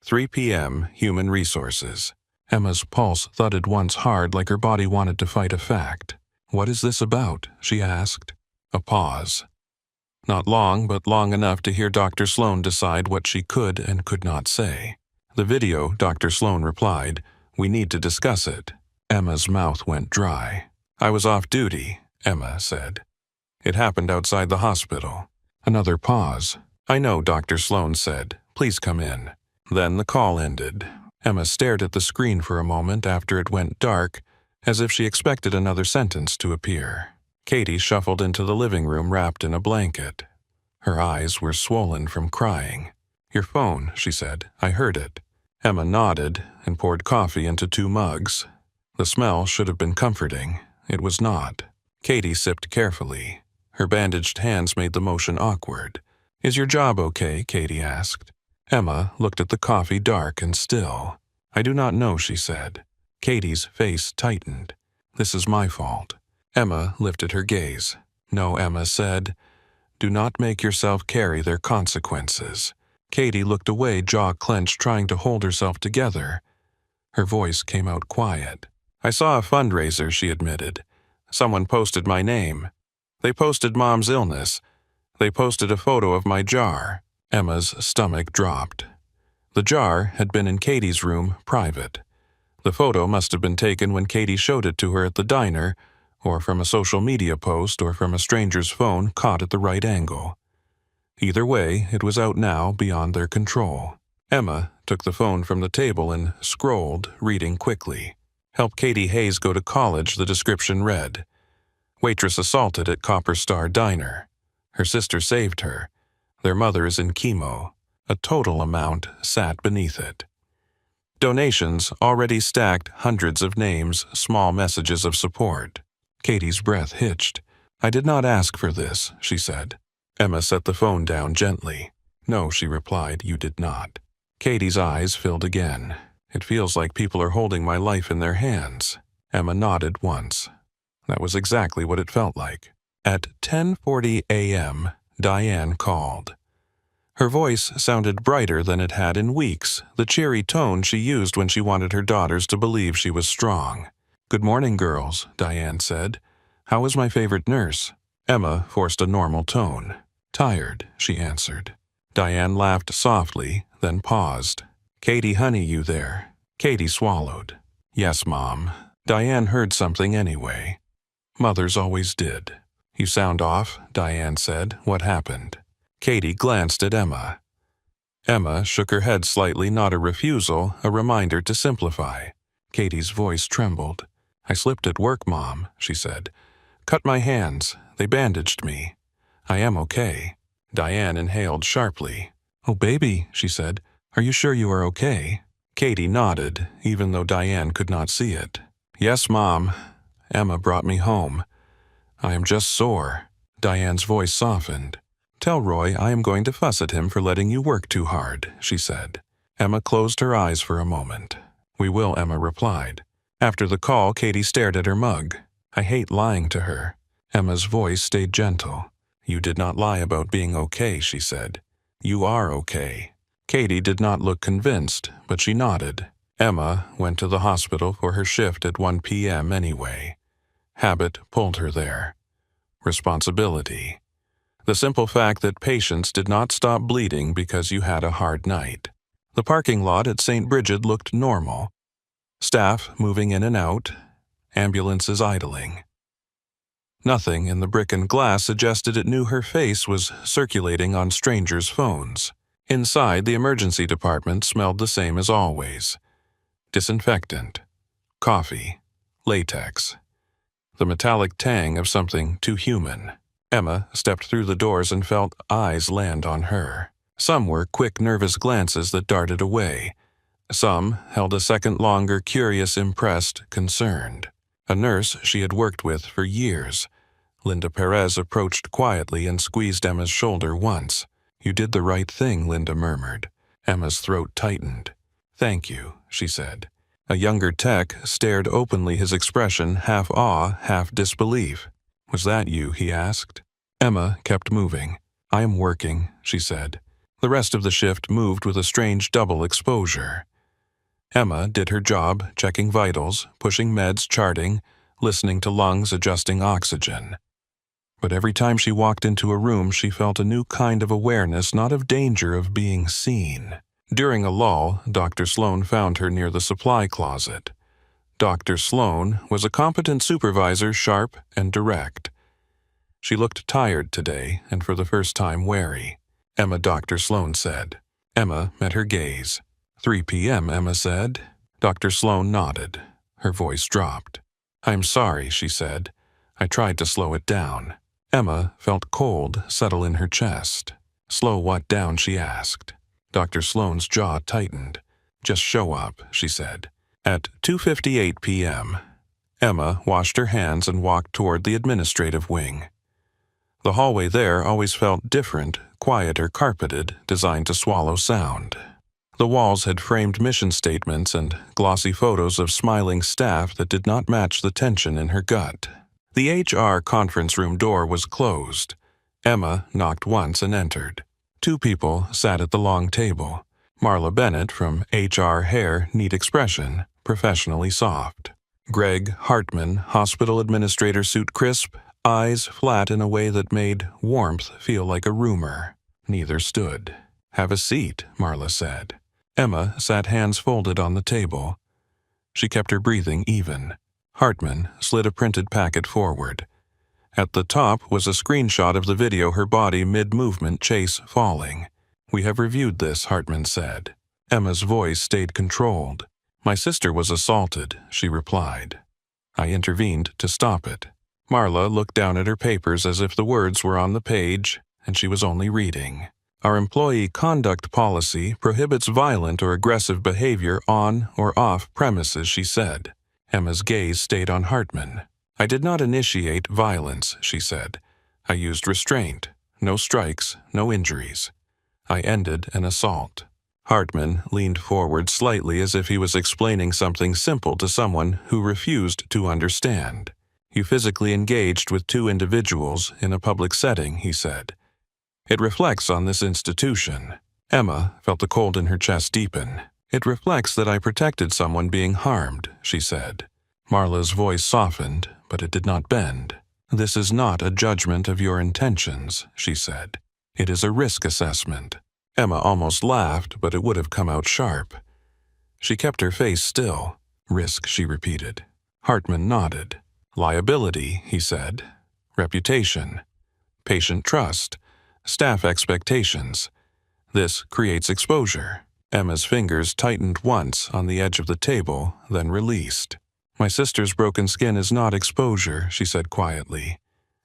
3 p.m., Human Resources." Emma's pulse thudded once hard like her body wanted to fight a fact. "What is this about?" she asked. A pause. Not long, but long enough to hear Dr. Sloan decide what she could and could not say. "The video," Dr. Sloan replied. "We need to discuss it." Emma's mouth went dry. "I was off duty," Emma said. "It happened outside the hospital." Another pause. "I know," Dr. Sloan said. "Please come in." Then the call ended. Emma stared at the screen for a moment after it went dark, as if she expected another sentence to appear. Katie shuffled into the living room wrapped in a blanket. Her eyes were swollen from crying. "Your phone," she said. "I heard it." Emma nodded and poured coffee into 2 mugs. The smell should have been comforting. It was not. Katie sipped carefully. Her bandaged hands made the motion awkward. "Is your job okay?" Katie asked. Emma looked at the coffee, dark and still. "I do not know," she said. Katie's face tightened. "This is my fault." Emma lifted her gaze. "No," Emma said. "Do not make yourself carry their consequences." Katie looked away, jaw clenched, trying to hold herself together. Her voice came out quiet. "I saw a fundraiser," she admitted. "Someone posted my name. They posted Mom's illness. They posted a photo of my jar." Emma's stomach dropped. The jar had been in Katie's room, private. The photo must have been taken when Katie showed it to her at the diner, or from a social media post, or from a stranger's phone caught at the right angle. Either way, it was out now, beyond their control. Emma took the phone from the table and scrolled, reading quickly. "Help Katie Hayes go to college," the description read. "Waitress assaulted at Copper Star Diner. Her sister saved her. Their mother is in chemo." A total amount sat beneath it. Donations already stacked, hundreds of names, small messages of support. Katie's breath hitched. "I did not ask for this," she said. Emma set the phone down gently. "No," she replied, "you did not." Katie's eyes filled again. "It feels like people are holding my life in their hands." Emma nodded once. That was exactly what it felt like. At 10:40 a.m., Diane called. Her voice sounded brighter than it had in weeks, the cheery tone she used when she wanted her daughters to believe she was strong. "Good morning, girls," Diane said. "How is my favorite nurse?" Emma forced a normal tone. "Tired," she answered. Diane laughed softly, then paused. "Katie, honey, you there?" Katie swallowed. "Yes, Mom." Diane heard something anyway. Mothers always did. "You sound off," Diane said. "What happened?" Katie glanced at Emma. Emma shook her head slightly, not a refusal, a reminder to simplify. Katie's voice trembled. "I slipped at work, Mom," she said. "Cut my hands. They bandaged me. I am okay." Diane inhaled sharply. "Oh, baby," she said. "Are you sure you are okay?" Katie nodded, even though Diane could not see it. "Yes, Mom. Emma brought me home. I am just sore." Diane's voice softened. "Tell Roy I am going to fuss at him for letting you work too hard," she said. Emma closed her eyes for a moment. "We will," Emma replied. After the call, Katie stared at her mug. "I hate lying to her." Emma's voice stayed gentle. "You did not lie about being okay," she said. "You are okay." Katie did not look convinced, but she nodded. Emma went to the hospital for her shift at 1 p.m. anyway. Habit pulled her there. responsibility. The simple fact that patients did not stop bleeding because you had a hard night. The parking lot at St. Bridget looked normal. Staff moving in and out, ambulances idling. Nothing in the brick and glass suggested it knew her face was circulating on strangers' phones. Inside, the emergency department smelled the same as always. Disinfectant, coffee, latex. The metallic tang of something too human. Emma stepped through the doors and felt eyes land on her. Some were quick, nervous glances that darted away. Some held a second longer, curious, impressed, concerned. A nurse she had worked with for years. Linda Perez approached quietly and squeezed Emma's shoulder once. "You did the right thing," Linda murmured. Emma's throat tightened. "Thank you," she said. A younger tech stared openly, his expression half awe, half disbelief. "Was that you?" he asked. Emma kept moving. "I am working," she said. The rest of the shift moved with a strange double exposure. Emma did her job, checking vitals, pushing meds, charting, listening to lungs, adjusting oxygen. But every time she walked into a room, she felt a new kind of awareness, not of danger, of being seen. During a lull, Dr. Sloan found her near the supply closet. Dr. Sloan was a competent supervisor, sharp and direct. She looked tired today, and for the first time wary. "Emma," Dr. Sloan said. Emma met her gaze. 3 p.m., Emma said. Dr. Sloan nodded. Her voice dropped. "I'm sorry," she said. "I tried to slow it down." Emma felt cold settle in her chest. "Slow what down?" she asked. Dr. Sloan's jaw tightened. "Just show up," she said. At 2:58 p.m., Emma washed her hands and walked toward the administrative wing. The hallway there always felt different, quieter, carpeted, designed to swallow sound. The walls had framed mission statements and glossy photos of smiling staff that did not match the tension in her gut. The HR conference room door was closed. Emma knocked once and entered. 2 people sat at the long table. Marla Bennett from HR Hair, neat expression, professionally soft. Greg Hartman, hospital administrator, suit crisp, eyes flat in a way that made warmth feel like a rumor. Neither stood. "Have a seat," Marla said. Emma sat hands folded on the table. She kept her breathing even. Hartman slid a printed packet forward. At the top was a screenshot of the video, her body mid-movement, Chase falling. "We have reviewed this," Hartman said. Emma's voice stayed controlled. "My sister was assaulted," she replied. "I intervened to stop it." Marla looked down at her papers as if the words were on the page, and she was only reading. "Our employee conduct policy prohibits violent or aggressive behavior on or off premises," she said. Emma's gaze stayed on Hartman. "I did not initiate violence," she said. "I used restraint. No strikes, no injuries. I ended an assault." Hartman leaned forward slightly as if he was explaining something simple to someone who refused to understand. "You physically engaged with 2 individuals in a public setting," he said. "It reflects on this institution." Emma felt the cold in her chest deepen. "It reflects that I protected someone being harmed," she said. Marla's voice softened, but it did not bend. "This is not a judgment of your intentions," she said. "It is a risk assessment." Emma almost laughed, but it would have come out sharp. She kept her face still. "Risk," she repeated. Hartman nodded. "Liability," he said. "Reputation. Patient trust. Staff expectations. This creates exposure." Emma's fingers tightened once on the edge of the table, then released. "My sister's broken skin is not exposure," she said quietly.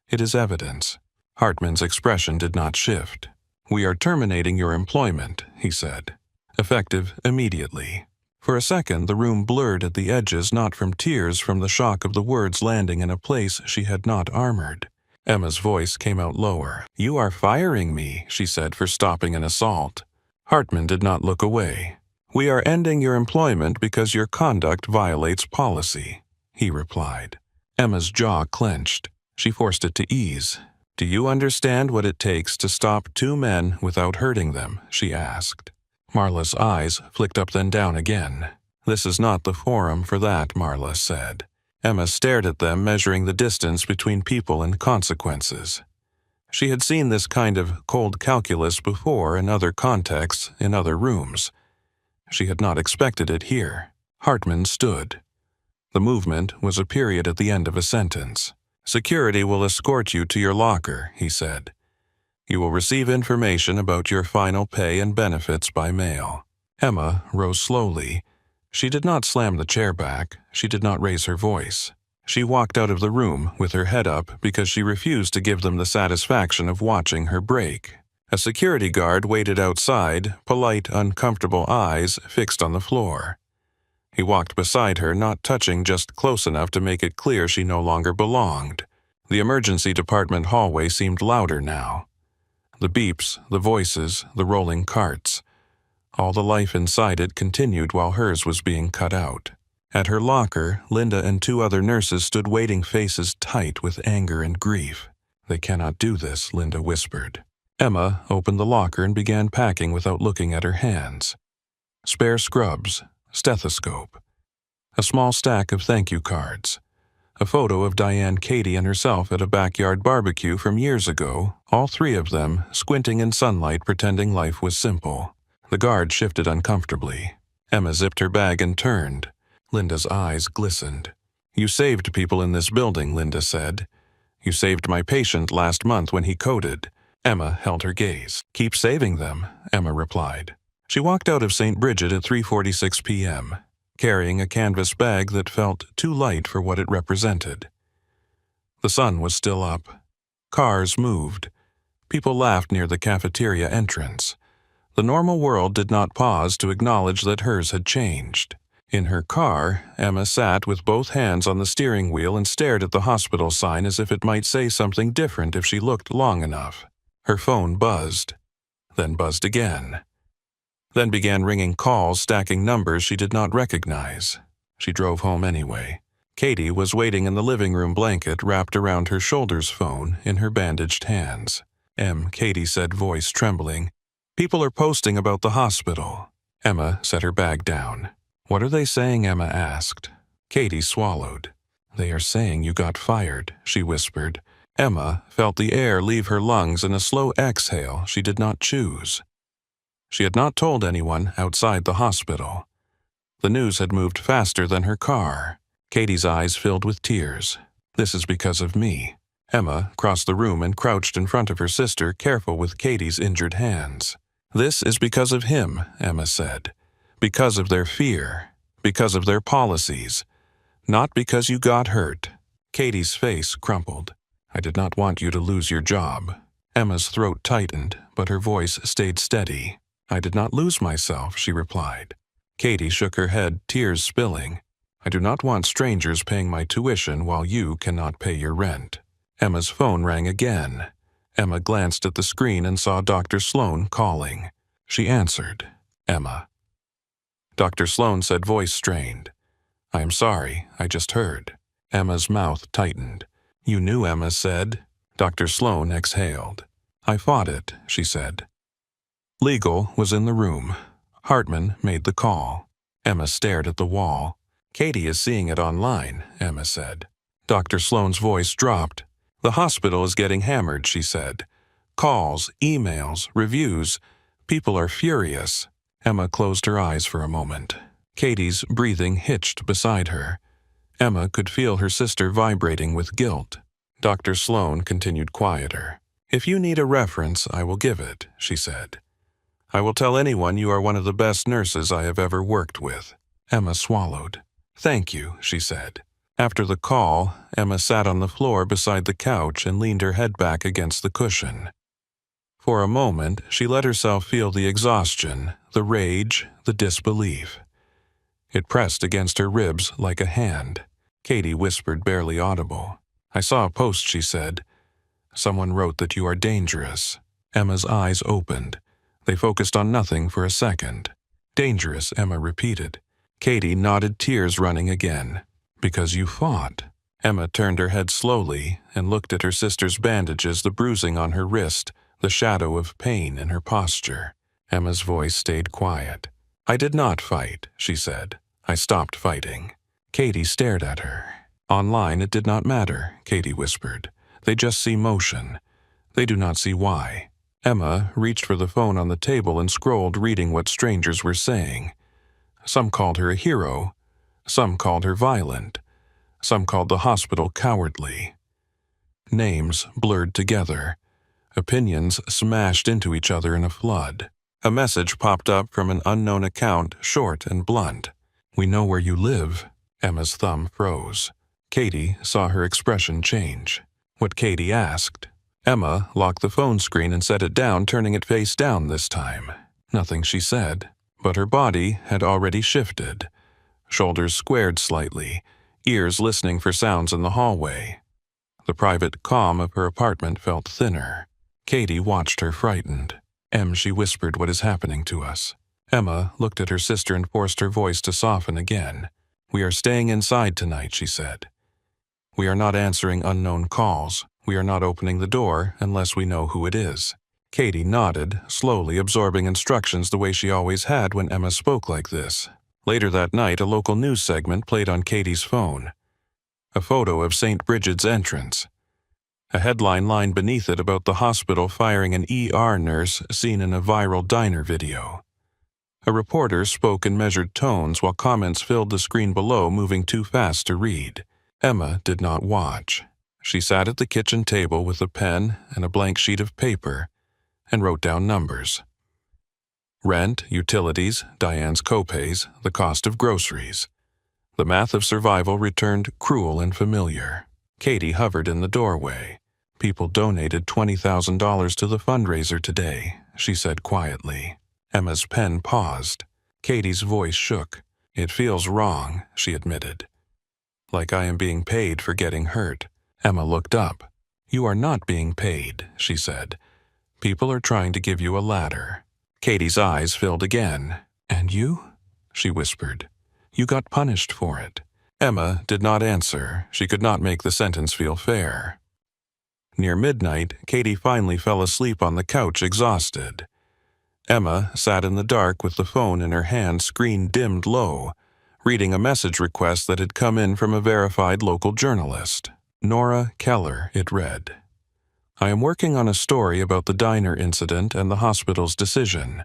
"It is evidence." Hartman's expression did not shift. "We are terminating your employment," he said. "Effective immediately." For a second, the room blurred at the edges, not from tears, from the shock of the words landing in a place she had not armored. Emma's voice came out lower. "You are firing me," she said, "for stopping an assault." Hartman did not look away. "We are ending your employment because your conduct violates policy," he replied. Emma's jaw clenched. She forced it to ease. "Do you understand what it takes to stop 2 men without hurting them?" she asked. Marla's eyes flicked up then down again. "This is not the forum for that," Marla said. Emma stared at them, measuring the distance between people and consequences. She had seen this kind of cold calculus before in other contexts, in other rooms. She had not expected it here. Hartman stood. The movement was a period at the end of a sentence. "Security will escort you to your locker," he said. "You will receive information about your final pay and benefits by mail." Emma rose slowly. She did not slam the chair back. She did not raise her voice. She walked out of the room with her head up because she refused to give them the satisfaction of watching her break. A security guard waited outside, polite, uncomfortable eyes fixed on the floor. He walked beside her, not touching, just close enough to make it clear she no longer belonged. The emergency department hallway seemed louder now. The beeps, the voices, the rolling carts. All the life inside it continued while hers was being cut out. At her locker, Linda and 2 other nurses stood waiting, faces tight with anger and grief. "They cannot do this," Linda whispered. Emma opened the locker and began packing without looking at her hands. Spare scrubs, stethoscope, a small stack of thank you cards, a photo of Diane, Katie, and herself at a backyard barbecue from years ago, all 3 of them squinting in sunlight, pretending life was simple. The guard shifted uncomfortably. Emma zipped her bag and turned. Linda's eyes glistened. "You saved people in this building," Linda said. "You saved my patient last month when he coded." Emma held her gaze. "Keep saving them," Emma replied. She walked out of St. Bridget at 3:46 p.m., carrying a canvas bag that felt too light for what it represented. The sun was still up. Cars moved. People laughed near the cafeteria entrance. The normal world did not pause to acknowledge that hers had changed. In her car, Emma sat with both hands on the steering wheel and stared at the hospital sign as if it might say something different if she looked long enough. Her phone buzzed, then buzzed again. Then began ringing calls, stacking numbers she did not recognize. She drove home anyway. Katie was waiting in the living room, blanket wrapped around her shoulders, phone in her bandaged hands. Katie said, voice trembling. "People are posting about the hospital." Emma set her bag down. "What are they saying?" Emma asked. Katie swallowed. "They are saying you got fired," she whispered. Emma felt the air leave her lungs in a slow exhale she did not choose. She had not told anyone outside the hospital. The news had moved faster than her car. Katie's eyes filled with tears. "This is because of me." Emma crossed the room and crouched in front of her sister, careful with Katie's injured hands. "This is because of him," Emma said. "Because of their fear. Because of their policies. Not because you got hurt." Katie's face crumpled. "I did not want you to lose your job." Emma's throat tightened, but her voice stayed steady. "I did not lose myself," she replied. Katie shook her head, tears spilling. "I do not want strangers paying my tuition while you cannot pay your rent." Emma's phone rang again. Emma glanced at the screen and saw Dr. Sloan calling. She answered. "Emma." Dr. Sloan said, voice strained. "I am sorry, I just heard." Emma's mouth tightened. "You knew," Emma said. Dr. Sloan exhaled. "I fought it," she said. Legal was in the room. Hartman made the call. Emma stared at the wall. "Katie is seeing it online," Emma said. Dr. Sloan's voice dropped. "The hospital is getting hammered," she said. "Calls, emails, reviews. People are furious." Emma closed her eyes for a moment. Katie's breathing hitched beside her. Emma could feel her sister vibrating with guilt. Dr. Sloan continued quieter. "If you need a reference, I will give it," she said. "I will tell anyone you are one of the best nurses I have ever worked with." Emma swallowed. "Thank you," she said. After the call, Emma sat on the floor beside the couch and leaned her head back against the cushion. For a moment, she let herself feel the exhaustion, the rage, the disbelief. It pressed against her ribs like a hand. Katie whispered, barely audible. "I saw a post," she said. "Someone wrote that you are dangerous." Emma's eyes opened. They focused on nothing for a second. "Dangerous," Emma repeated. Katie nodded, tears running again. "Because you fought." Emma turned her head slowly and looked at her sister's bandages, the bruising on her wrist, the shadow of pain in her posture. Emma's voice stayed quiet. "I did not fight," she said. "I stopped fighting." Katie stared at her. Online it did not matter, Katie whispered. They just see motion. They do not see why. Emma reached for the phone on the table and scrolled, reading what strangers were saying. Some called her a hero. Some called her violent. Some called the hospital cowardly. Names blurred together. Opinions smashed into each other in a flood. A message popped up from an unknown account, short and blunt. "We know where you live." Emma's thumb froze. Katie saw her expression change. What Katie asked. Emma locked the phone screen and set it down, turning it face down this time. Nothing she said, but her body had already shifted. Shoulders squared slightly, ears listening for sounds in the hallway. The private calm of her apartment felt thinner. Katie watched her, frightened. "Em," she whispered, "what is happening to us?" Emma looked at her sister and forced her voice to soften again. "We are staying inside tonight," she said. "We are not answering unknown calls. We are not opening the door unless we know who it is." Katie nodded, slowly absorbing instructions the way she always had when Emma spoke like this. Later that night, a local news segment played on Katie's phone. A photo of St. Bridget's entrance. A headline lined beneath it about the hospital firing an ER nurse seen in a viral diner video. A reporter spoke in measured tones while comments filled the screen below, moving too fast to read. Emma did not watch. She sat at the kitchen table with a pen and a blank sheet of paper and wrote down numbers. Rent, utilities, Diane's copays, the cost of groceries. The math of survival returned cruel and familiar. Katie hovered in the doorway. "People donated $20,000 to the fundraiser today," she said quietly. Emma's pen paused. Katie's voice shook. "It feels wrong," she admitted. "Like I am being paid for getting hurt." Emma looked up. "You are not being paid," she said. "People are trying to give you a ladder." Katie's eyes filled again. "And you?" she whispered. "You got punished for it." Emma did not answer. She could not make the sentence feel fair. Near midnight, Katie finally fell asleep on the couch, exhausted. Emma sat in the dark with the phone in her hand, screen dimmed low, reading a message request that had come in from a verified local journalist. Nora Keller, it read. "I am working on a story about the diner incident and the hospital's decision.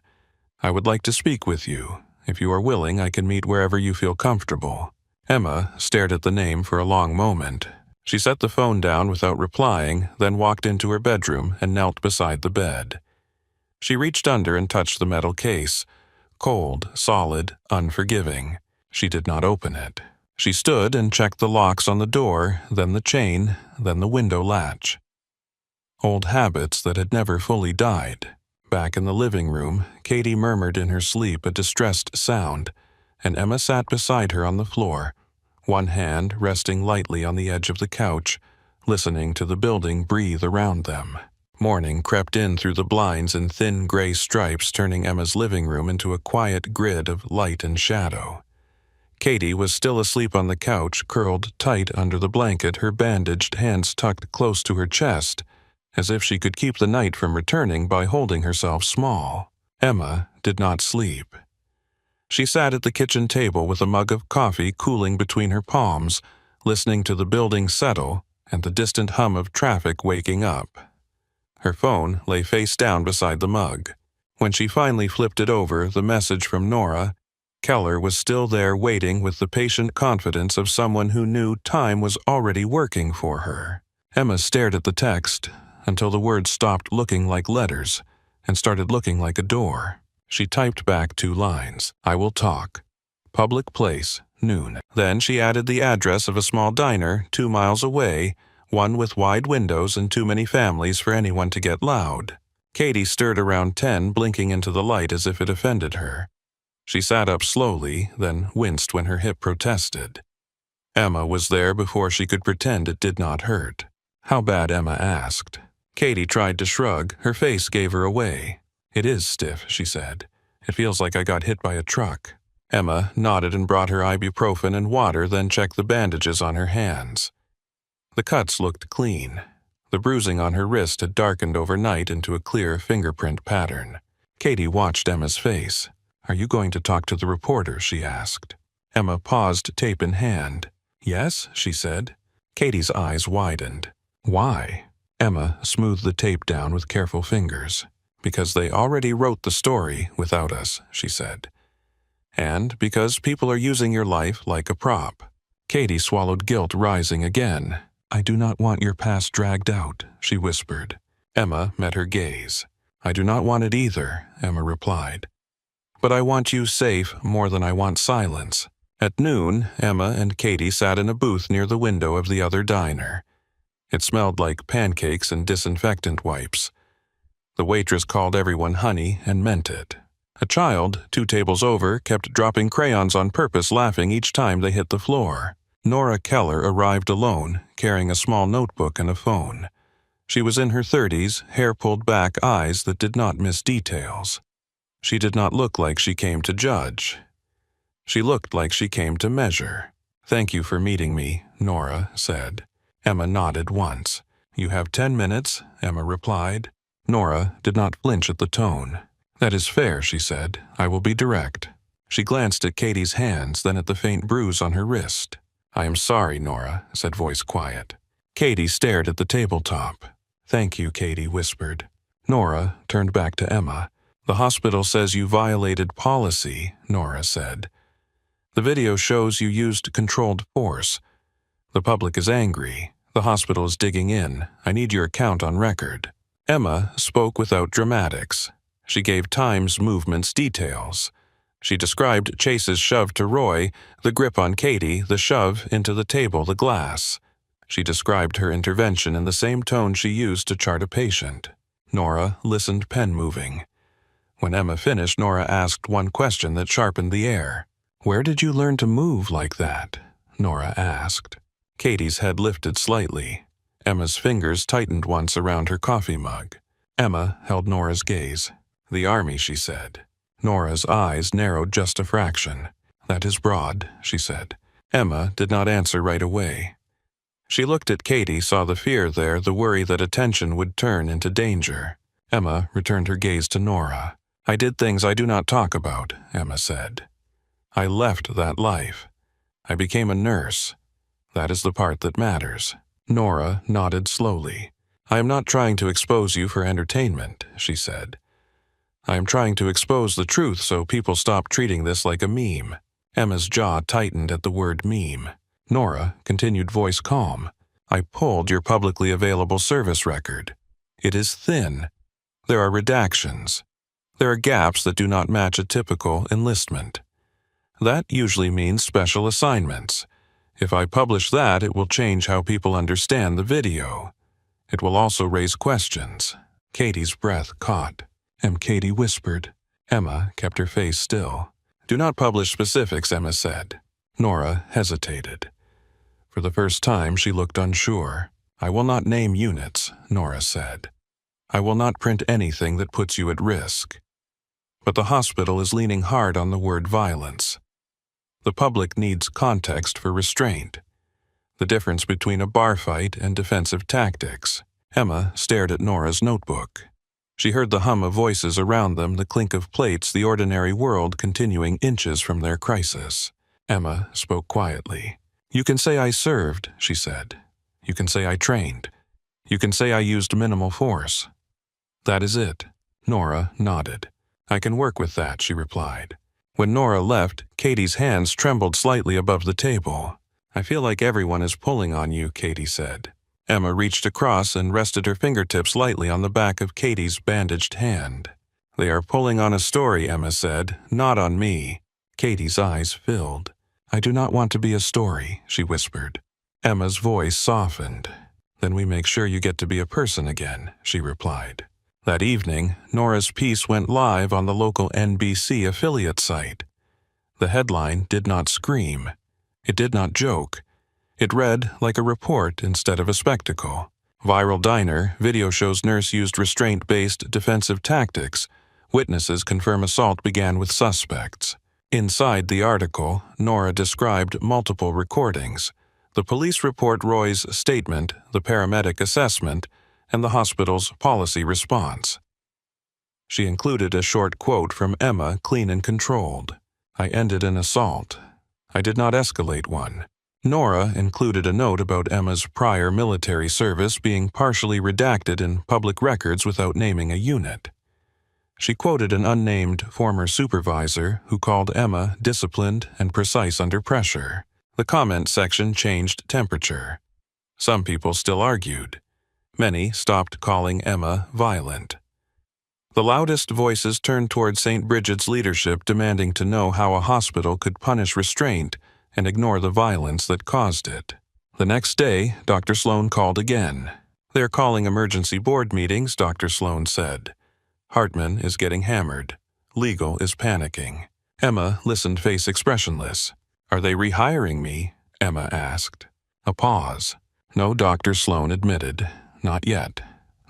I would like to speak with you. If you are willing, I can meet wherever you feel comfortable." Emma stared at the name for a long moment. She set the phone down without replying, then walked into her bedroom and knelt beside the bed. She reached under and touched the metal case. Cold, solid, unforgiving. She did not open it. She stood and checked the locks on the door, then the chain, then the window latch. Old habits that had never fully died. Back in the living room, Katie murmured in her sleep a distressed sound, and Emma sat beside her on the floor, one hand resting lightly on the edge of the couch, listening to the building breathe around them. Morning crept in through the blinds in thin gray stripes, turning Emma's living room into a quiet grid of light and shadow. Katie was still asleep on the couch, curled tight under the blanket, her bandaged hands tucked close to her chest, as if she could keep the night from returning by holding herself small. Emma did not sleep. She sat at the kitchen table with a mug of coffee cooling between her palms, listening to the building settle and the distant hum of traffic waking up. Her phone lay face down beside the mug. When she finally flipped it over, the message from Nora, Keller was still there waiting with the patient confidence of someone who knew time was already working for her. Emma stared at the text until the words stopped looking like letters and started looking like a door. She typed back 2 lines. "I will talk. Public place, noon." Then she added the address of a small diner 2 miles away, one with wide windows and too many families for anyone to get loud. Katie stirred around 10, blinking into the light as if it offended her. She sat up slowly, then winced when her hip protested. Emma was there before she could pretend it did not hurt. "How bad?" Emma asked. Katie tried to shrug. Her face gave her away. "It is stiff," she said. "It feels like I got hit by a truck." Emma nodded and brought her ibuprofen and water, then checked the bandages on her hands. The cuts looked clean. The bruising on her wrist had darkened overnight into a clear fingerprint pattern. Katie watched Emma's face. "Are you going to talk to the reporter?" she asked. Emma paused, tape in hand. Yes, she said. Katie's eyes widened. Why? Emma smoothed the tape down with careful fingers. Because they already wrote the story without us, she said. And because people are using your life like a prop. Katie swallowed guilt rising again. I do not want your past dragged out, she whispered. Emma met her gaze. I do not want it either, Emma replied. But I want you safe more than I want silence. At noon, Emma and Katie sat in a booth near the window of the other diner. It smelled like pancakes and disinfectant wipes. The waitress called everyone honey and meant it. A child, 2 tables over, kept dropping crayons on purpose, laughing each time they hit the floor. Nora Keller arrived alone, carrying a small notebook and a phone. She was in her 30s, hair pulled back, eyes that did not miss details. She did not look like she came to judge. She looked like she came to measure. Thank you for meeting me, Nora said. Emma nodded once. You have 10 minutes, Emma replied. Nora did not flinch at the tone. That is fair, she said. I will be direct. She glanced at Katie's hands, then at the faint bruise on her wrist. I am sorry, Nora, said voice quiet. Katie stared at the tabletop. Thank you, Katie whispered. Nora turned back to Emma. The hospital says you violated policy, Nora said. The video shows you used controlled force. The public is angry. The hospital is digging in. I need your account on record. Emma spoke without dramatics. She gave times, movements, details. She described Chase's shove to Roy, the grip on Katie, the shove into the table, the glass. She described her intervention in the same tone she used to chart a patient. Nora listened, pen moving. When Emma finished, Nora asked one question that sharpened the air. Where did you learn to move like that? Nora asked. Katie's head lifted slightly. Emma's fingers tightened once around her coffee mug. Emma held Nora's gaze. The army, she said. Nora's eyes narrowed just a fraction. That is broad, she said. Emma did not answer right away. She looked at Katie, saw the fear there, the worry that attention would turn into danger. Emma returned her gaze to Nora. I did things I do not talk about, Emma said. I left that life. I became a nurse. That is the part that matters. Nora nodded slowly. I am not trying to expose you for entertainment, she said. I am trying to expose the truth so people stop treating this like a meme. Emma's jaw tightened at the word meme. Nora continued, voice calm. I pulled your publicly available service record. It is thin. There are redactions. There are gaps that do not match a typical enlistment. That usually means special assignments. If I publish that, it will change how people understand the video. It will also raise questions. Katie's breath caught. Katie whispered. Emma kept her face still. Do not publish specifics, Emma said. Nora hesitated. For the first time, she looked unsure. I will not name units, Nora said. I will not print anything that puts you at risk. But the hospital is leaning hard on the word violence. The public needs context for restraint. The difference between a bar fight and defensive tactics. Emma stared at Nora's notebook. She heard the hum of voices around them, the clink of plates, the ordinary world continuing inches from their crisis. Emma spoke quietly. You can say I served, she said. You can say I trained. You can say I used minimal force. That is it. Nora nodded. I can work with that, she replied. When Nora left, Katie's hands trembled slightly above the table. I feel like everyone is pulling on you, Katie said. Emma reached across and rested her fingertips lightly on the back of Katie's bandaged hand. They are pulling on a story, Emma said, not on me. Katie's eyes filled. I do not want to be a story, she whispered. Emma's voice softened. Then we make sure you get to be a person again, she replied. That evening, Nora's piece went live on the local NBC affiliate site. The headline did not scream. It did not joke. It read like a report instead of a spectacle. Viral diner, video shows nurse used restraint-based defensive tactics. Witnesses confirm assault began with suspects. Inside the article, Nora described multiple recordings. The police report, Roy's statement, the paramedic assessment, and the hospital's policy response. She included a short quote from Emma, clean and controlled. I ended an assault. I did not escalate one. Nora included a note about Emma's prior military service being partially redacted in public records without naming a unit. She quoted an unnamed former supervisor who called Emma disciplined and precise under pressure. The comment section changed temperature. Some people still argued. Many stopped calling Emma violent. The loudest voices turned toward St. Bridget's leadership, demanding to know how a hospital could punish restraint and ignore the violence that caused it. The next day, Dr. Sloan called again. "They're calling emergency board meetings," Dr. Sloan said. "Hartman is getting hammered. Legal is panicking." Emma listened, face expressionless. "Are they rehiring me?" Emma asked. A pause. "No," Dr. Sloan admitted. "Not yet.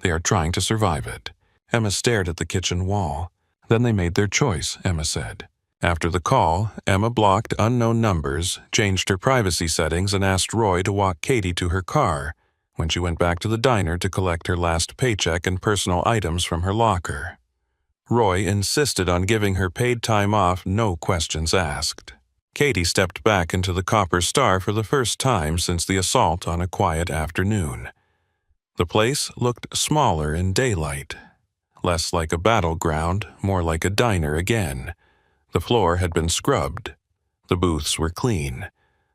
They are trying to survive it." Emma stared at the kitchen wall. "Then they made their choice," Emma said. After the call, Emma blocked unknown numbers, changed her privacy settings, and asked Roy to walk Katie to her car when she went back to the diner to collect her last paycheck and personal items from her locker. Roy insisted on giving her paid time off, no questions asked. Katie stepped back into the Copper Star for the first time since the assault on a quiet afternoon. The place looked smaller in daylight. Less like a battleground, more like a diner again. The floor had been scrubbed. The booths were clean.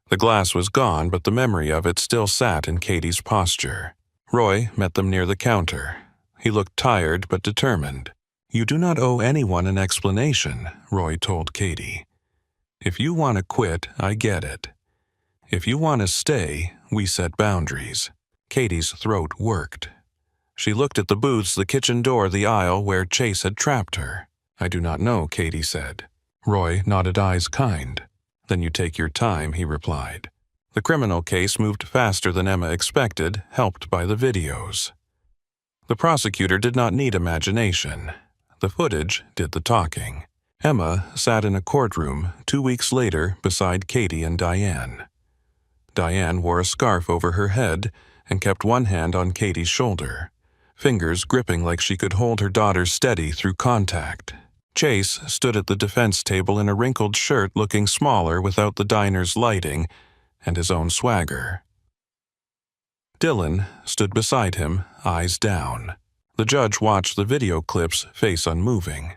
The glass was gone, but the memory of it still sat in Katie's posture. Roy met them near the counter. He looked tired but determined. "You do not owe anyone an explanation," Roy told Katie. "If you want to quit, I get it. If you want to stay, we set boundaries." Katie's throat worked. She looked at the booths, the kitchen door, the aisle where Chase had trapped her. "I do not know," Katie said. Roy nodded, eyes kind. "Then you take your time," he replied. The criminal case moved faster than Emma expected, helped by the videos. The prosecutor did not need imagination. The footage did the talking. Emma sat in a courtroom 2 weeks later beside Katie and Diane. Diane wore a scarf over her head and kept one hand on Katie's shoulder, fingers gripping like she could hold her daughter steady through contact. Chase stood at the defense table in a wrinkled shirt, looking smaller without the diner's lighting and his own swagger. Dylan stood beside him, eyes down. The judge watched the video clips, face unmoving.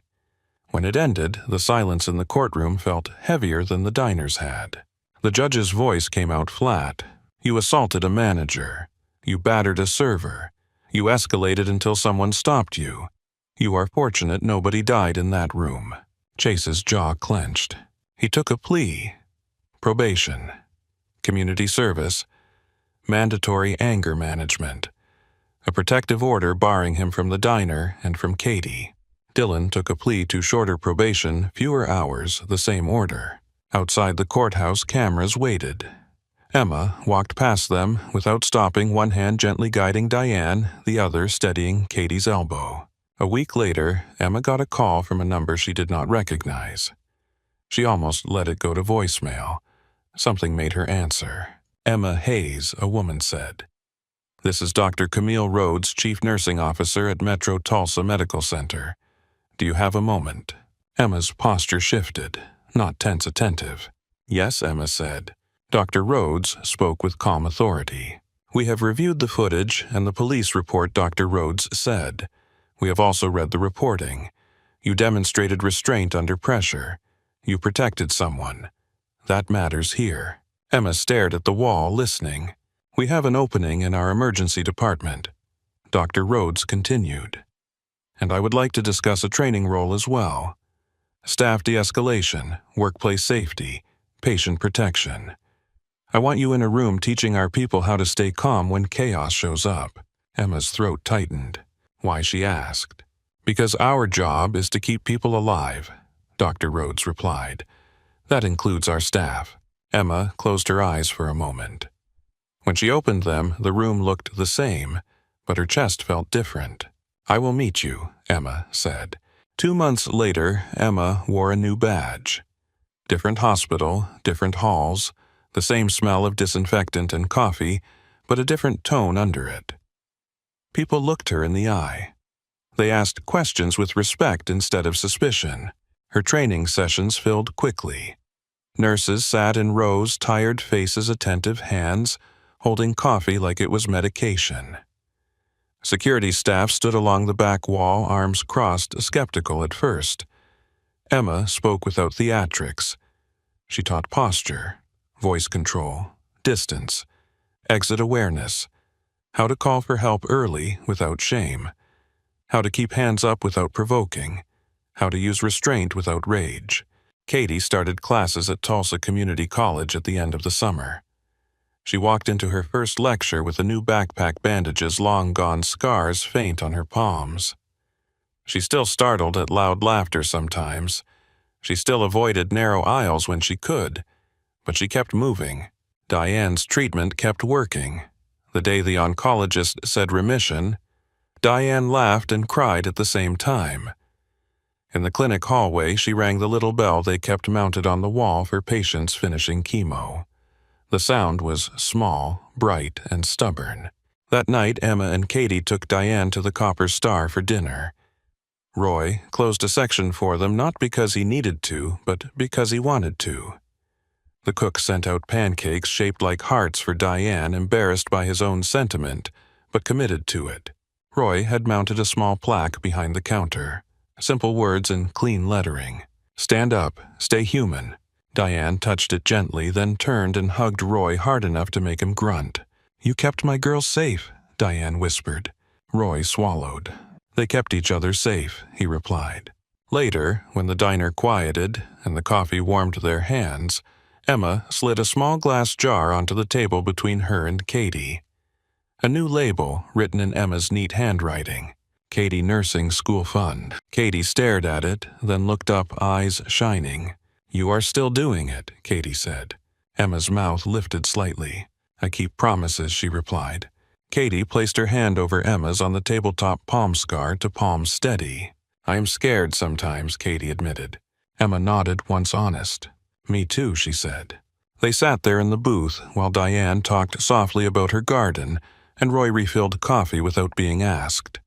When it ended, the silence in the courtroom felt heavier than the diner's had. The judge's voice came out flat. "You assaulted a manager. You battered a server. You escalated until someone stopped you. You are fortunate nobody died in that room." Chase's jaw clenched. He took a plea. Probation. Community service. Mandatory anger management. A protective order barring him from the diner and from Katie. Dylan took a plea to shorter probation, fewer hours, the same order. Outside the courthouse, cameras waited. Emma walked past them without stopping, one hand gently guiding Diane, the other steadying Katie's elbow. A week later, Emma got a call from a number she did not recognize. She almost let it go to voicemail. Something made her answer. "Emma Hayes," a woman said. "This is Dr. Camille Rhodes, Chief Nursing Officer at Metro Tulsa Medical Center. Do you have a moment?" Emma's posture shifted, not tense attentive. "Yes," Emma said. Dr. Rhodes spoke with calm authority. "We have reviewed the footage and the police report," Dr. Rhodes said. "We have also read the reporting. You demonstrated restraint under pressure. You protected someone. That matters here." Emma stared at the wall, listening. "We have an opening in our emergency department," Dr. Rhodes continued. "And I would like to discuss a training role as well. Staff de-escalation, workplace safety, patient protection. I want you in a room teaching our people how to stay calm when chaos shows up." Emma's throat tightened. "Why?" she asked. "Because our job is to keep people alive," Dr. Rhodes replied. "That includes our staff." Emma closed her eyes for a moment. When she opened them, the room looked the same, but her chest felt different. "I will meet you," Emma said. 2 months later, Emma wore a new badge. Different hospital, different halls, the same smell of disinfectant and coffee, but a different tone under it. People looked her in the eye. They asked questions with respect instead of suspicion. Her training sessions filled quickly. Nurses sat in rows, tired faces, attentive hands, holding coffee like it was medication. Security staff stood along the back wall, arms crossed, skeptical at first. Emma spoke without theatrics. She taught posture, voice control, distance, exit awareness, how to call for help early without shame, how to keep hands up without provoking, how to use restraint without rage. Katie started classes at Tulsa Community College at the end of the summer. She walked into her first lecture with a new backpack, bandages, long-gone scars faint on her palms. She still startled at loud laughter sometimes. She still avoided narrow aisles when she could, but she kept moving. Diane's treatment kept working. The day the oncologist said remission, Diane laughed and cried at the same time. In the clinic hallway, she rang the little bell they kept mounted on the wall for patients finishing chemo. The sound was small, bright, and stubborn. That night, Emma and Katie took Diane to the Copper Star for dinner. Roy closed a section for them not because he needed to, but because he wanted to. The cook sent out pancakes shaped like hearts for Diane, embarrassed by his own sentiment, but committed to it. Roy had mounted a small plaque behind the counter. Simple words in clean lettering. "Stand up, stay human." Diane touched it gently, then turned and hugged Roy hard enough to make him grunt. "You kept my girl safe," Diane whispered. Roy swallowed. "They kept each other safe," he replied. Later, when the diner quieted and the coffee warmed their hands, Emma slid a small glass jar onto the table between her and Katie. A new label written in Emma's neat handwriting. Katie Nursing School Fund. Katie stared at it, then looked up, eyes shining. "You are still doing it," Katie said. Emma's mouth lifted slightly. "I keep promises," she replied. Katie placed her hand over Emma's on the tabletop palm scar to palm steady. "I am scared sometimes," Katie admitted. Emma nodded, once honest. "Me too," she said. They sat there in the booth while Diane talked softly about her garden and Roy refilled coffee without being asked.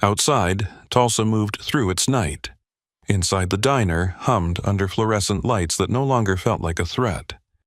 Outside, Tulsa moved through its night. Inside the diner hummed under fluorescent lights that no longer felt like a threat.